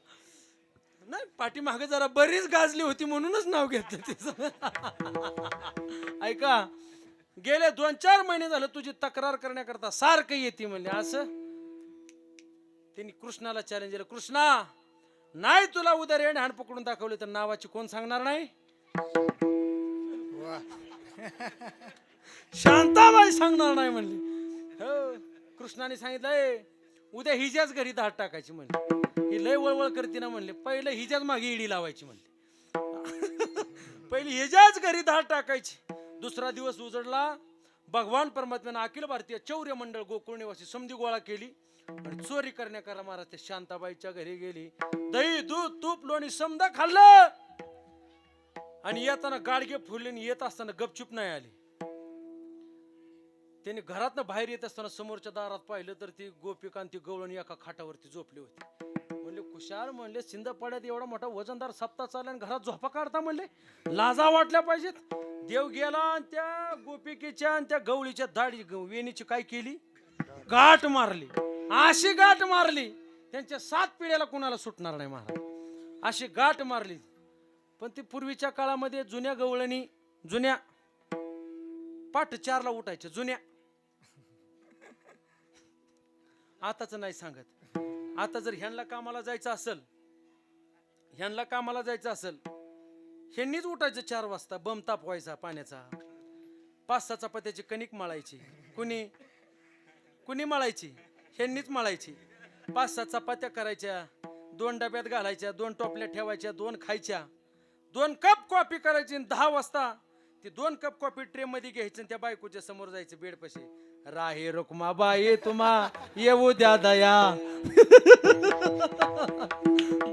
नाही पाठीमागे जरा बरीच गाजली होती म्हणूनच नाव घेतलं तिचं. ऐका, गेले 2-4 महिने झाले तुझी तक्रार करण्याकरता सारखं येते म्हणले. असं त्यांनी कृष्णाला चॅलेंज दिलं. कृष्णा, नाही तुला उद्या रेड हँड पकडून दाखवले तर नावाची कोण सांगणार नाही? शांताबाई सांगणार नाही म्हणली. हो, कृष्णाने सांगितलंय उद्या हिच्याच घरी धाड टाकायची म्हणली. ही लय वळवळ करते ना म्हणले, पहिलं हिच्याच मागे इडी लावायची म्हणली. पहिली हिच्याच घरी धाड टाकायची. दुसरा दिवस उजडला, भगवान परमात्म्यानं अखिल भारतीय चौर्य मंडळ गोकुळ निवासी समधी गोळा केली आणि चोरी करण्याकरता महाराज ते शांताबाईच्या घरी गेली. दही दूध तूप लोणी समजा खाल्लं आणि येताना गाडगे फुलले आणि येत असताना गपचूप नाही आली. त्यांनी घरातनं बाहेर येत असताना समोरच्या दारात पाहिलं तर ती गोपिका आणि ती गवळण एका खाटावरती झोपली होती. म्हणले कुशाल, म्हणले सिंदपाड्यात एवढा मोठा वजनदार सप्ताह चालला आणि घरात झोपा काढता म्हणले, लाजा वाटल्या पाहिजेत. देव गेला आणि त्या गोपिकेच्या आणि त्या गवळीच्या दाढी वेणीची काय केली, गाठ मारली. अशी गाठ मारली त्यांच्या 7 पिढ्याला कुणाला सुटणार नाही महाराज, अशी गाठ मारली. पण ती पूर्वीच्या काळामध्ये जुन्या गवळणी, जुन्या पाठ 4ला उठायच्या जुन्या, आताच नाही सांगत. आता जर ह्यांना कामाला जायचं असेल, ह्यांनीच उठायचं 4 वाजता, बम तापवायचा पाण्याचा, 5-6 चपात्याची कणिक मळायची. कुणी मळायची? ह्यांनीच मळायची. 5-6 चपात्या करायच्या, 2 डब्यात घालायच्या, 2 टोपल्या ठेवायच्या, 2 खायच्या, 2 कप कॉफी करायची. 10 वाजता ते 2 कप कॉफी ट्रे मध्ये घ्यायचं, त्या बायकोच्या समोर जायचं बेडपाशी. राहे रुक्माबाई तुम्हा येऊ द्या दया.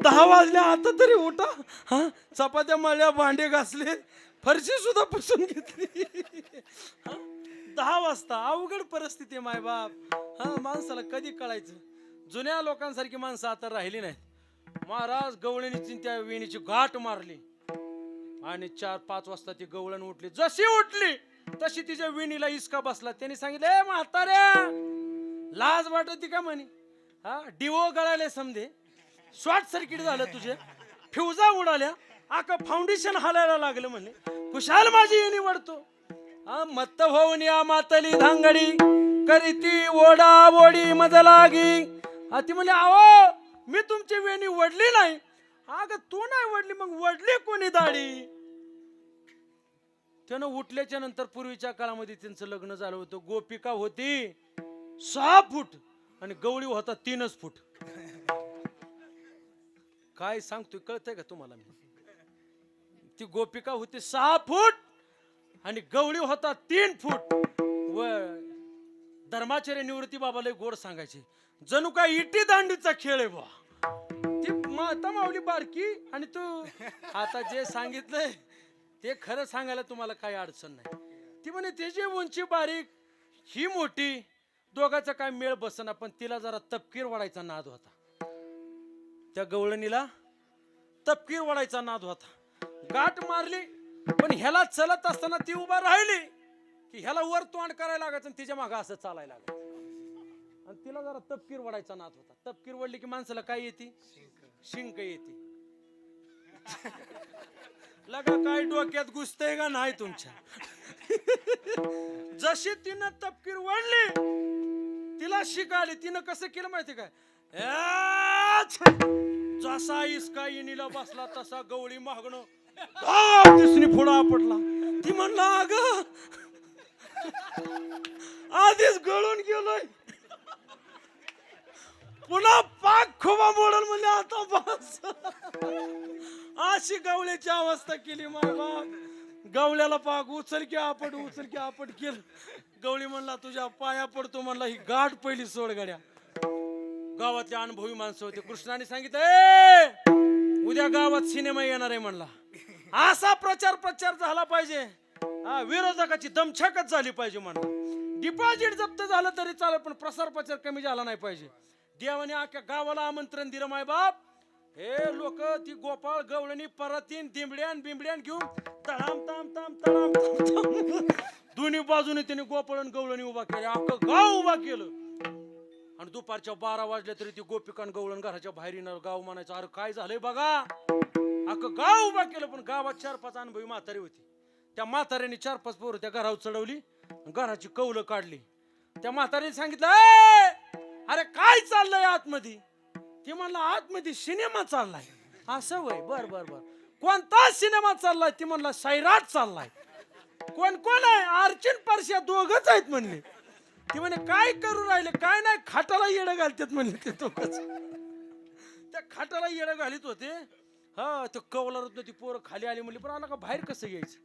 10 वाजल्या, आता तरी उठा. हा, चपात्या मळल्या, भांडे घासले, फरशी सुद्धा पुसून घेतली. 10 वाजता. अवघड परिस्थिती आहे मायबाप. हा, माणसाला कधी कळायचं? जुन्या लोकांसारखी माणसं आता राहिली नाही. महाराज गवळणीची त्या वेणीची गाठ मारली आणि 4-5 वाजता ती गवळण उठली. जशी उठली तशी तिच्या विणीला इसका बसला. त्यांनी सांगितलं म्हाताऱ्या, लाज वाटती का म्हणे? हा, डिवो गळाले समजे, शॉर्ट सर्किट झालं, तुझे फ्युजा उडाल्या, आका फाउंडेशन हालायला लागलं म्हणे. कुशाल माझी येणी वाढतो. हा, मत्त होऊन या मातली धांगडी करीती ओढा ओढी मज लागी. ती म्हणे आहो मी तुमची वेणी वडली नाही. अगं तू नाही वडली, मग वडली कोणी दाढी? त्यानं उठल्याच्या नंतर पूर्वीच्या काळामध्ये त्यांचं लग्न झालं होतं. गोपिका होती 6 फूट आणि गवळी होता 3च फूट. काय सांगतोय कळतंय का तुम्हाला? मी ती गोपिका होती 6 फूट आणि गवळी होता 3 फूट. व धर्माचार्य निवृत्ती बाबा लय गोड सांगायचे, जणू काय इटी दांडीचा खेळ आहे बा. ती माता माऊली बारकी आणि तू आता जे सांगितलंय ते खरं सांगायला तुम्हाला काही अडचण नाही. ती म्हणे त्याची उंची बारीक ही मोठी, दोघाचा काय मेळ बसना, पण तिला जरा तपकीर वाढायचा नाद होता. त्या गवळणीला तपकीर वाढायचा नाद होता. गाठ मारली पण ह्याला चलत असताना ती उभा राहिली की ह्याला वर तोंड करायला लागायचं आणि तिच्या मागं असं चालायला लागायचं. आणि तिला जरा तपकीर वाढायचा नाद होता. तपकीर वाढली की माणसाला काय येते? शिंक येते. लगा काय डोक्यात घुसतंय का नाही तुमच्या? जशी तिनं तपकीर वाढली तिला शिक आली. तिनं कसं केलं माहिती काय? जसा इसका इनीला बसला तसा गवळी मागणं तिसरी पुढं आपटला. ती म्हणला अगं आधीच गळून गेलोय, पुन्हा पाक खोबा मोडल म्हणजे आता बस. अशी गवळ्याची अवस्था केली माय बाप. गवळ्याला पाक उचल की आपट केलं. गवळी म्हणला तुझ्या पाया पडतो म्हणला, ही गाठ पहिली सोड गड्या. गावातले अनुभवी माणसं होते. कृष्णाने सांगितलं उद्या गावात सिनेमा येणार आहे म्हणला. असा प्रचार झाला पाहिजे, विरोधकाची दमछाकच झाली पाहिजे म्हणला. डिपॉझिट जप्त झालं तरी चालेल पण प्रचार कमी झाला नाही पाहिजे. देवाने अख्ख्या गावाला आमंत्रण दिलं माय बाप. हे लोक ती गोपाळ गवळणी परतीन दिंबड्यान बिंबड्यान घेऊन तळाम ताम दोन्ही बाजूने त्यांनी गोपाळण गवळणी उभा केल्या. अख्खं गाव उभा केलं. आणि दुपारच्या 12 वाजल्या तरी ती गोपिकान गवळण घराच्या बाहेर येणार. गाव म्हणायचं अरे काय झालंय बघा. अख्खं गाव उभा केलं. पण गावात 4-5 अनुभवी म्हातारी होती. त्या म्हाताऱ्याने 4-5 पोरं त्या घरावर चढवली, घराची कौलं काढली. त्या म्हातारीने सांगितलं अरे काय चाललंय आतमध्ये? ती म्हणला आतमध्ये सिनेमा चाललाय. असं वय बर कोणता सिनेमा चाललाय? ती म्हणला सैराट चाललाय. कोण आहे? अर्चन परश्या दोघच आहेत म्हणले. ती म्हणे काय करू राहिले? काय नाही, खाटाला येडं घालतात म्हणले ते दोघच. त्या खाटाला येडं घालीत होते. हा ते कौलारत ती पोरं खाली आली म्हणली, पण आला का बाहेर कसं यायचं?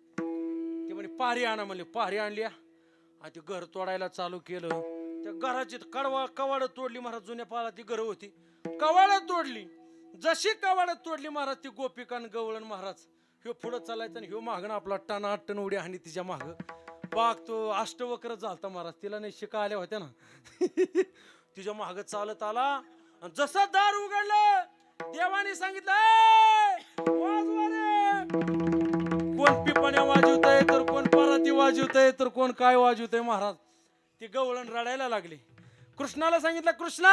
ते म्हणे पारी आणा म्हणले. पारी आणली आणि ते घर तोडायला चालू केलं. त्या घराची कवाड तोडली महाराज. जुन्या पाळा ती घर होती. कवाड तोडली. जशी कवाड तोडली महाराज ती गोपिकान गवळण महाराज ह्यो पुढं चालायचं आणि ह्यो मागणं आपला टन उड्या आणि तिच्या माग बाग तो अष्टवक्र झालता महाराज. तिला नाही शिका आल्या होत्या ना. तिच्या माग चालत आला आणि जसा दार उघडलं देवाने सांगितलं कोण पिपाण्या वाजवतय तर कोण पराती वाजवतय तर कोण काय वाजवतय महाराज. ती गवळण रडायला लागली. कृष्णाला सांगितलं कृष्णा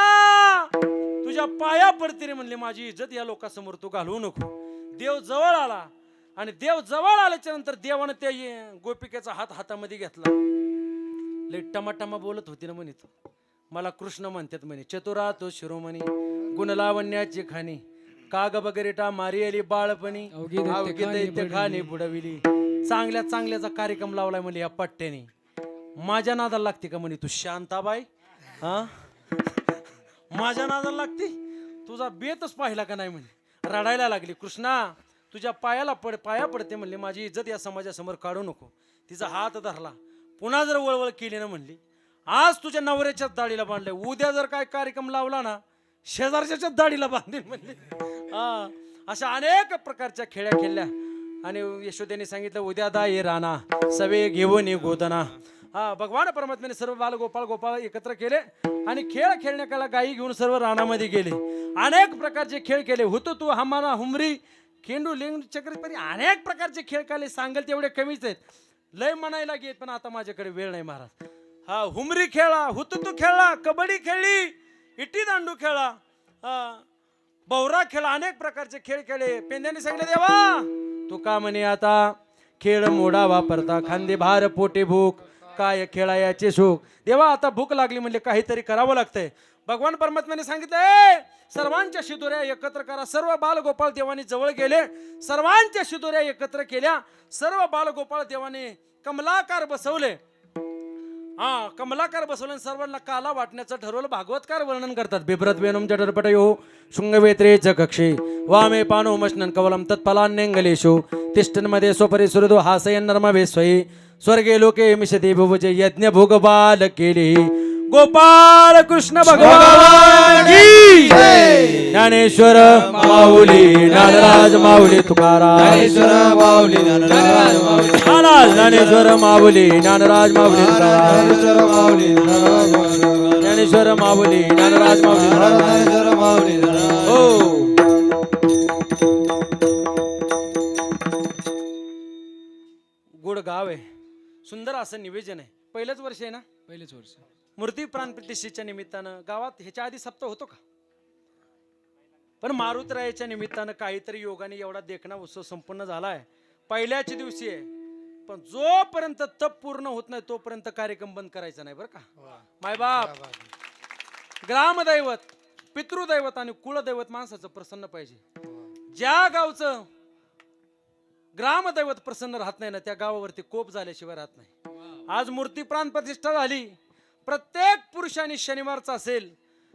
तुझ्या पाया पडते रे म्हणले. माझी इज्जत या लोकांसमोर तू घालवू नको. देव जवळ आला आणि देव जवळ आल्याच्या नंतर देवानं त्या गोपिकेचा हात हातामध्ये घेतला. लय टमाटमा बोलत होती ना म्हणे. तू मला कृष्ण म्हणतात म्हणे. चतुरा तो शिरोमणी गुणलावण्याची खाणी काग बगरेटा मारी आली बाळपणी अवघी खाणी बुडविली. चांगल्याचा कार्यक्रम लावलाय म्हणजे या पट्ट्याने. माझ्या नादाला लागते का म्हणे तू शांताबाई? हा माझ्या नादाला लागते? तुझा बेतच पाहिला का नाही म्हणे. रडायला लागली. कृष्णा तुझ्या पाया पडते म्हणले. माझी इज्जत या समाजासमोर काढू नको. तिचा हात धरला. पुन्हा जर वळवळ केली ना म्हणली आज तुझ्या नवऱ्याच्याच दाढीला बांधलंय. उद्या जर काय कार्यक्रम लावला ना शेजारच्याच दाढीला बांधेल म्हणले. हा अशा अनेक प्रकारच्या खेळ्या खेळल्या. आणि यशोदेने सांगितलं उद्या दा ये राणा सवे घेऊन ये गोदना. हा भगवान परमात्म्याने सर्व बाल गोपाळ एकत्र केले आणि खेळ खेळण्याला गायी घेऊन सर्व रानामध्ये गेले. अनेक प्रकारचे खेळ केले. होतो तू हमाना हुमरी खेंडू लिंग चक्री अनेक प्रकारचे खेळ केले. सांगेल तेवढे कमीच आहेत. लय म्हणायला घेत पण आता माझ्याकडे वेळ नाही महाराज. हा हुमरी खेळला, हुतू खेळला, कबड्डी खेळली, इटी दांडू खेळला, भवरा खेळला. अनेक प्रकारचे खेळ खेळले. पेंद्याने सांगितलं देवा तू का म्हणे आता खेळ मोडा वापरता खांदे भार पोटे भूक काय खेळायाचे सुख. देवा आता भूक लागली म्हणजे काहीतरी करावं लागतंय. भगवान परमात्म्याने सांगितलंय सर्वांच्या शिदोऱ्या एकत्र करा. सर्व बालगोपाळ देवाने जवळ गेले, सर्वांच्या शिदोऱ्या एकत्र केल्या, सर्व बालगोपाळ देवाने कमलाकार बसवले. कमलाकार बसवले, सर्वांना काला वाटण्याचं ठरवलं. भागवतकार वर्णन करतात. बिभ्रत वेणुम जठरपटयो शृंगवेत्रे च कक्षे वामे पानो मश्नन कवलम तत्फलान्यंगलेषु तिष्ठन्मध्ये स्वपरिसुरदो हासयन् नर्मवेस्वयी स्वर्गे लोके मिषते भुवजे यज्ञ भोग बाल केले. गोपाल कृष्ण भगवान की जय. ज्ञानेश्वर माऊली ज्ञानराज माऊली तुकाराम. ज्ञानेश्वर माऊली ज्ञानराज माऊली महाराज ज्ञानेश्वर माऊली ज्ञानराज माऊली तुकाराम. ज्ञानेश्वर माऊली ज्ञानराज माऊली ज्ञानेश्वर माऊली ज्ञानराज माऊली तुकाराम. ज्ञानेश्वर माऊली ज्ञानराज. हो. गुड गाव आहे, सुंदर असं निवेदन आहे. पहिलंच वर्ष आहे ना, पहिलेच वर्ष. मूर्ती प्राण प्रतिष्ठेच्या निमित्तानं गावात ह्याच्या आधी सप्ताह होतो का? पण मारुतरायाच्या निमित्तानं काहीतरी योगाने एवढा देखणा उत्सव संपन्न झालाय. पहिल्याच दिवशी आहे, पण जोपर्यंत तप पूर्ण होत नाही तोपर्यंत कार्यक्रम बंद करायचा नाही बरं का. मायबाप, ग्रामदैवत, पितृदैवत आणि कुळदैवत माणसाचं प्रसन्न पाहिजे. ज्या गावचं ग्रामदैवत प्रसन्न राहत नाही ना, त्या गावावरती कोप झाल्याशिवाय राहत नाही. आज मूर्ती प्राण प्रतिष्ठा झाली. प्रत्येक पुरुषाने शनिवारचा असेल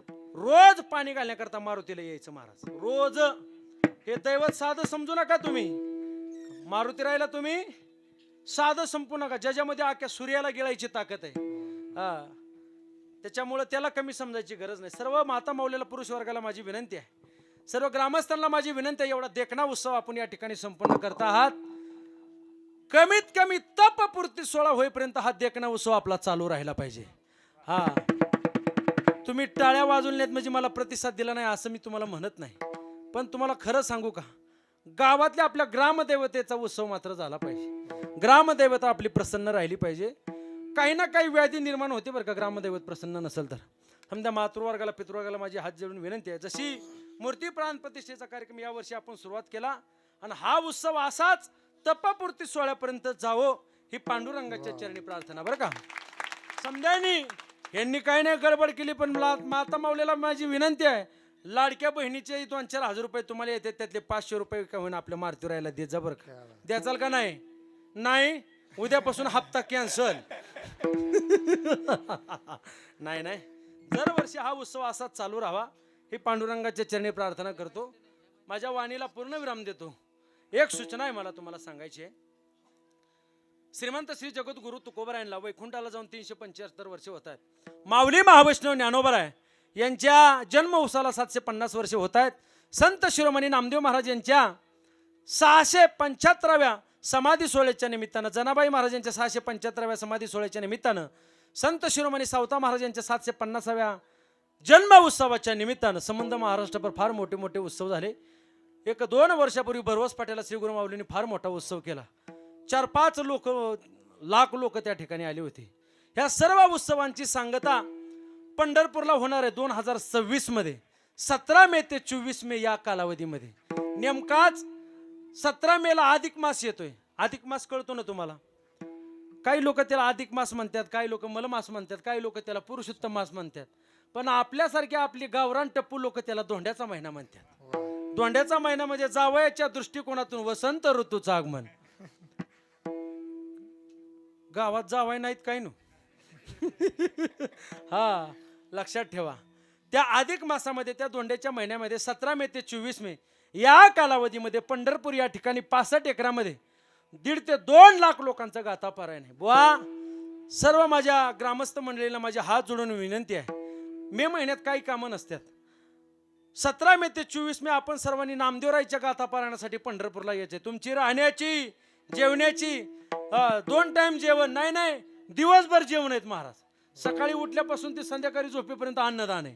रोज पाणी घालण्याकरता मारुतीला यायचं. महाराज रोज. हे दैवत साधं समजू नका तुम्ही. मारुतीरायला तुम्ही साधं संपू नका. ज्याच्यामध्ये आख्या सूर्याला गिळायची ताकद आहे, त्याच्यामुळे त्याला कमी समजायची गरज नाही. सर्व माता माऊलीला, पुरुष वर्गाला माझी विनंती आहे, सर्व ग्रामस्थांना माझी विनंती आहे, एवढा देखणा उत्सव आपण या ठिकाणी संपन्न करता आहात. कमीत कमी तपपूर्ती सोहळा होईपर्यंत हा देखणा उत्सव आपला चालू राहिला पाहिजे. तुम्ही टाळ्या वाजवल्यात म्हणजे मला प्रतिसाद दिला नाही असं मी तुम्हाला म्हणत नाही, पण तुम्हाला खरं सांगू का, गावातल्या आपल्या ग्रामदेवतेचा उत्सव मात्र झाला पाहिजे. ग्रामदेवता आपली प्रसन्न राहिली पाहिजे. काही ना काही व्याधी निर्माण होते बरं का ग्रामदैवत प्रसन्न नसेल तर. समजा मातृवर्गाला, पितृवर्गाला माझी हात जोडून विनंती आहे, जशी मूर्ती प्राण प्रतिष्ठेचा कार्यक्रम यावर्षी आपण सुरुवात केला आणि हा उत्सव असाच तपपूर्ती सोहळ्यापर्यंत जावो ही पांडुरंगाच्या चरणी प्रार्थना बरं का. समजायनी यांनी काही नाही गडबड केली, पण माता माऊलीला माझी विनंती आहे, लाडक्या बहिणीचे 2-4 हजार रुपये तुम्हाला येते, त्यातले 500 रुपये का होईना आपल्या मारुतीरायाला दे जा बरं का. द्याचाल का नाही? नाही, उद्यापासून हप्ता कॅन्सल. नाही नाही, दरवर्षी हा उत्सव असाच चालू राहावा ही पांडुरंगाच्या चरणी प्रार्थना करतो. माझ्या वाणीला पूर्ण विराम देतो. एक सूचना आहे मला तुम्हाला सांगायची आहे. श्रीमंत श्री जगद्गुरु तुकोबरायांना वैकुंठाला जाऊन 375 वर्ष होत आहेत. माऊली महावैष्णव ज्ञानोबराय यांच्या जन्म उत्सवाला 750 वर्ष होत आहेत. संत शिरोमणी नामदेव महाराज यांच्या 675व्या समाधी सोहळ्याच्या निमित्तानं, जनाबाई महाराजांच्या 675व्या समाधी सोहळ्याच्या निमित्तानं, संत शिरोमणी सावता महाराज यांच्या 750व्या जन्म उत्सवाच्या निमित्तानं संबंध महाराष्ट्रावर फार मोठे मोठे उत्सव झाले. 1-2 वर्षापूर्वी भरवस पाट्याला श्री गुरु माऊलींनी फार मोठा उत्सव केला. 4-5 लाख लोक त्या ठिकाणी आले होते. ह्या सर्व उत्सवांची सांगता पंढरपूरला होणार आहे 2026 मध्ये, 17 मे ते 24 मे या कालावधीमध्ये. नेमकाच 17 मेला अधिक मास येतोय. अधिक मास कळतो ना तुम्हाला? काही लोक त्याला अधिक मास म्हणतात, काही लोक मलमास म्हणतात, काही लोक त्याला पुरुषोत्तम मास म्हणतात, पण आपल्यासारख्या आपली गावरान टप्पू लोक त्याला धोंड्याचा महिना म्हणतात. धोंड्याचा महिना म्हणजे जावयाच्या दृष्टिकोनातून वसंत ऋतूचं आगमन. गावात जावाय नाहीत काही नो. लक्षात ठेवा, त्या अधिक मासामध्ये, त्या धोंड्याच्या महिन्यामध्ये 17 मे ते 24 मे या कालावधीमध्ये पंढरपूर या ठिकाणी 65 एकरामध्ये 1.5 ते 2 लाख लोकांचा गाथा पारायण आहे. बुवा, सर्व माझ्या ग्रामस्थ मंडळीला माझे हात जोडून विनंती आहे, मे महिन्यात काही कामं नसतात. 17 मे ते 24 मे आपण सर्वांनी नामदेवरायच्या गाथा पारायणासाठी पंढरपूरला यायचे. तुमची राहण्याची, जेवण्याची 2 टाइम जेवण नाही, दिवसभर जेवण आहेत महाराज. सकाळी उठल्यापासून ते संध्याकाळी झोपेपर्यंत अन्नदान आहे.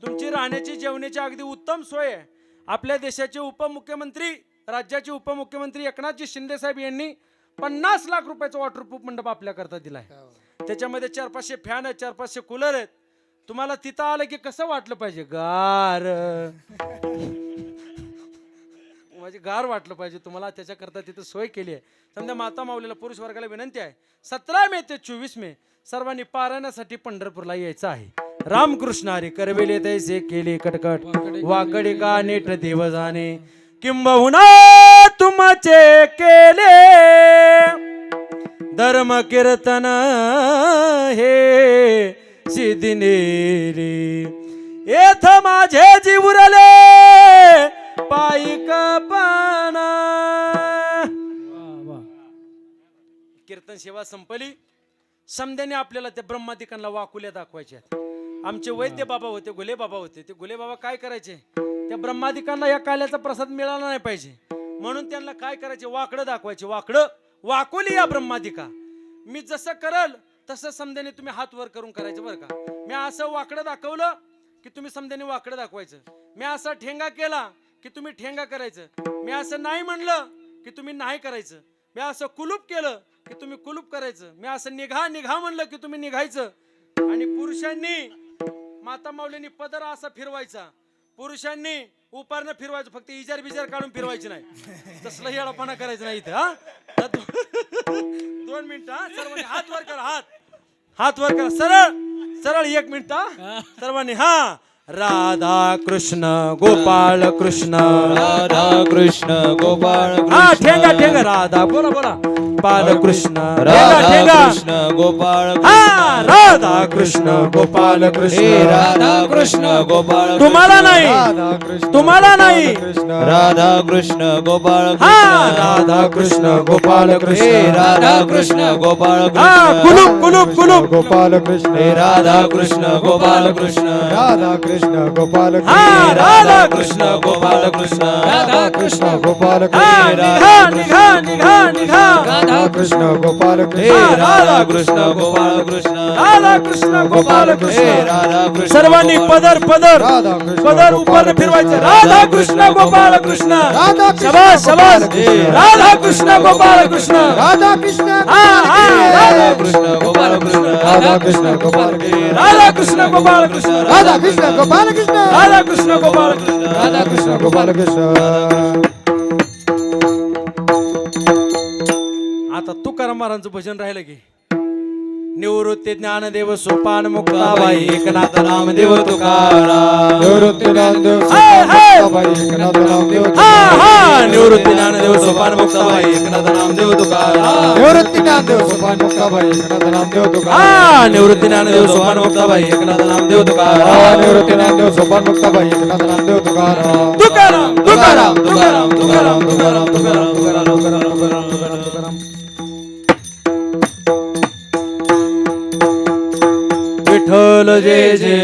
तुमची राहण्याची, जेवण्याची अगदी उत्तम सोय आहे. आपल्या देशाचे उपमुख्यमंत्री, राज्याचे उपमुख्यमंत्री एकनाथजी शिंदे साहेब यांनी 50 लाख रुपयाचा वॉटरप्रूफ मंडप आपल्याकरता दिलाय. त्याच्यामध्ये 400-500 फॅन आहेत, 400-500 कूलर आहेत. तुम्हाला तिथं आलं की कसं वाटलं पाहिजे? गार. पाहिजे, गार वाटलं पाहिजे तुम्हाला, त्याच्याकरता तिथं सोय केली आहे. समजा माता माऊलीला पुरुष वर्गाला विनंती आहे, 17 मे ते 24 मे सर्वांनी पारायणासाठी पंढरपूरला यायचं आहे. रामकृष्ण हरी करवेले तैसे केले कटकट, वाकडे का नेट देव जाणे, किंबहुना तुमचे केले धर्म कीर्तन हे सिद्धिनेरी, येथ माझे जीव उरले पायिक पाना. कीर्तन सेवा संपली. समध्याने आपल्याला त्या ब्रह्मादिकांना वाकुल्या दाखवायच्या. आमचे वैद्य बाबा होते, गुले बाबा होते. ते गुले बाबा काय करायचे, त्या ब्रह्मादिकांना या काल्याचा प्रसाद मिळाला नाही पाहिजे म्हणून त्यांना काय करायचे, वाकडं दाखवायचे. वाकडं वाकुली या ब्रह्मादिका, मी जसं करल तसं समध्याने तुम्ही हात वर करून करायचं बरं का. मी असं वाकडं दाखवलं की तुम्ही समध्याने वाकडं दाखवायचं. मी असा ठेंगा केला की तुम्ही ठेंगा करायचं. मी असं नाही म्हणलं की तुम्ही नाही करायचं. मी असं कुलूप केलं की तुम्ही कुलूप करायचं. मी असं निघा निघा म्हणलं की तुम्ही निघायचं. आणि पुरुषांनी, माता माऊलींनी पदर असा फिरवायचा, पुरुषांनी उपारनं फिरवायचं, फक्त इजार बिजार काढून फिरवायची नाही. तसलं येळापणा करायचं नाही इथं. हा 2 मिनिटं हा, सर्वांनी हात वर करा, हात वर करा, सरळ सरळ 1 मिनिट हा सर्वांनी. हा राधा कृष्ण गोपाळ कृष्ण, राधा कृष्ण गोपाळ हा ठेंगा ठेंगा, राधा बोला बोला, बालकृष्ण राधा ठेंगा, कृष्ण गोपाळ हा राधा कृष्ण गोपाल हे कृष्ण. राधा कृष्ण गोपाळ तुम्हाला नाही, तुम्हाला नाही, राधा कृष्ण गोपाळ हा राधा कृष्ण गोपाल हे कृष्ण. राधा कृष्ण गोपाळ हा कुलूप कुलूप कुलूप, गोपाल कृष्ण, हे राधा कृष्ण गोपाळ कृष्ण, राधा कृष्ण गोपाल कृष्ण, हा राधा कृष्ण गोपाल कृष्ण, राधा कृष्ण गोपाल हा कृष्ण, निघा निघा निघा निघा, राधा कृष्ण गोपाल हे कृष्ण, राधा कृष्ण गोपाळ कृष्ण, राधा कृष्ण गोपाल हे कृष्ण. राधा कृष्ण सर्वांनी पदर पदर राधा कृष्ण पदर गोपाल उपर फिरवायचं. कृष्ण, राधा कृष्ण गोपाल कृष्ण, राधा कृष्ण शबास शबास, गोपाल कृष्ण, राधा कृष्ण गोपाल कृष्ण. राधा कृष्ण, हा हा राधा कृष्ण गोपाळ कृष्ण, राधा कृष्ण गोपाल कृष्ण, राधा कृष्ण गोपाल कृष्ण, राधा कृष्ण गोपाल कृष्ण, राधा कृष्ण गोपाल कृष्ण. राधा कृष्ण गोपाल कृष्ण. आता तुकाराम महाराजांचं भजन राहिलं की, निवृत्ती ज्ञानदेव सोपान मुक्ताबाई एकनाथ नामदेव तुकाराम. निवृत्ती नामदेव हाय, हाय. सोपान एकनाथ नामदेव हा हा निवृत्ती ज्ञानदेव सोपान मुक्ताबाई एकनाथ नामदेव तुकाराम. निवृत्ती नामदेव सोपान मुक्ताबाई एकनाथ नामदेव तुकाराम. हा निवृत्ती ज्ञानदेव सोपान मुक्ताबाई एकनाथ नामदेव तुकाराम. निवृत्ती नामदेव सोपान मुक्ताबाई एकनाथ नामदेव तुकाराम. तुकाराम तुकाराम तुकाराम तुकाराम तुकाराम तुकाराम तुकाराम तुकाराम तुकाराम. विठ्ठल जय जय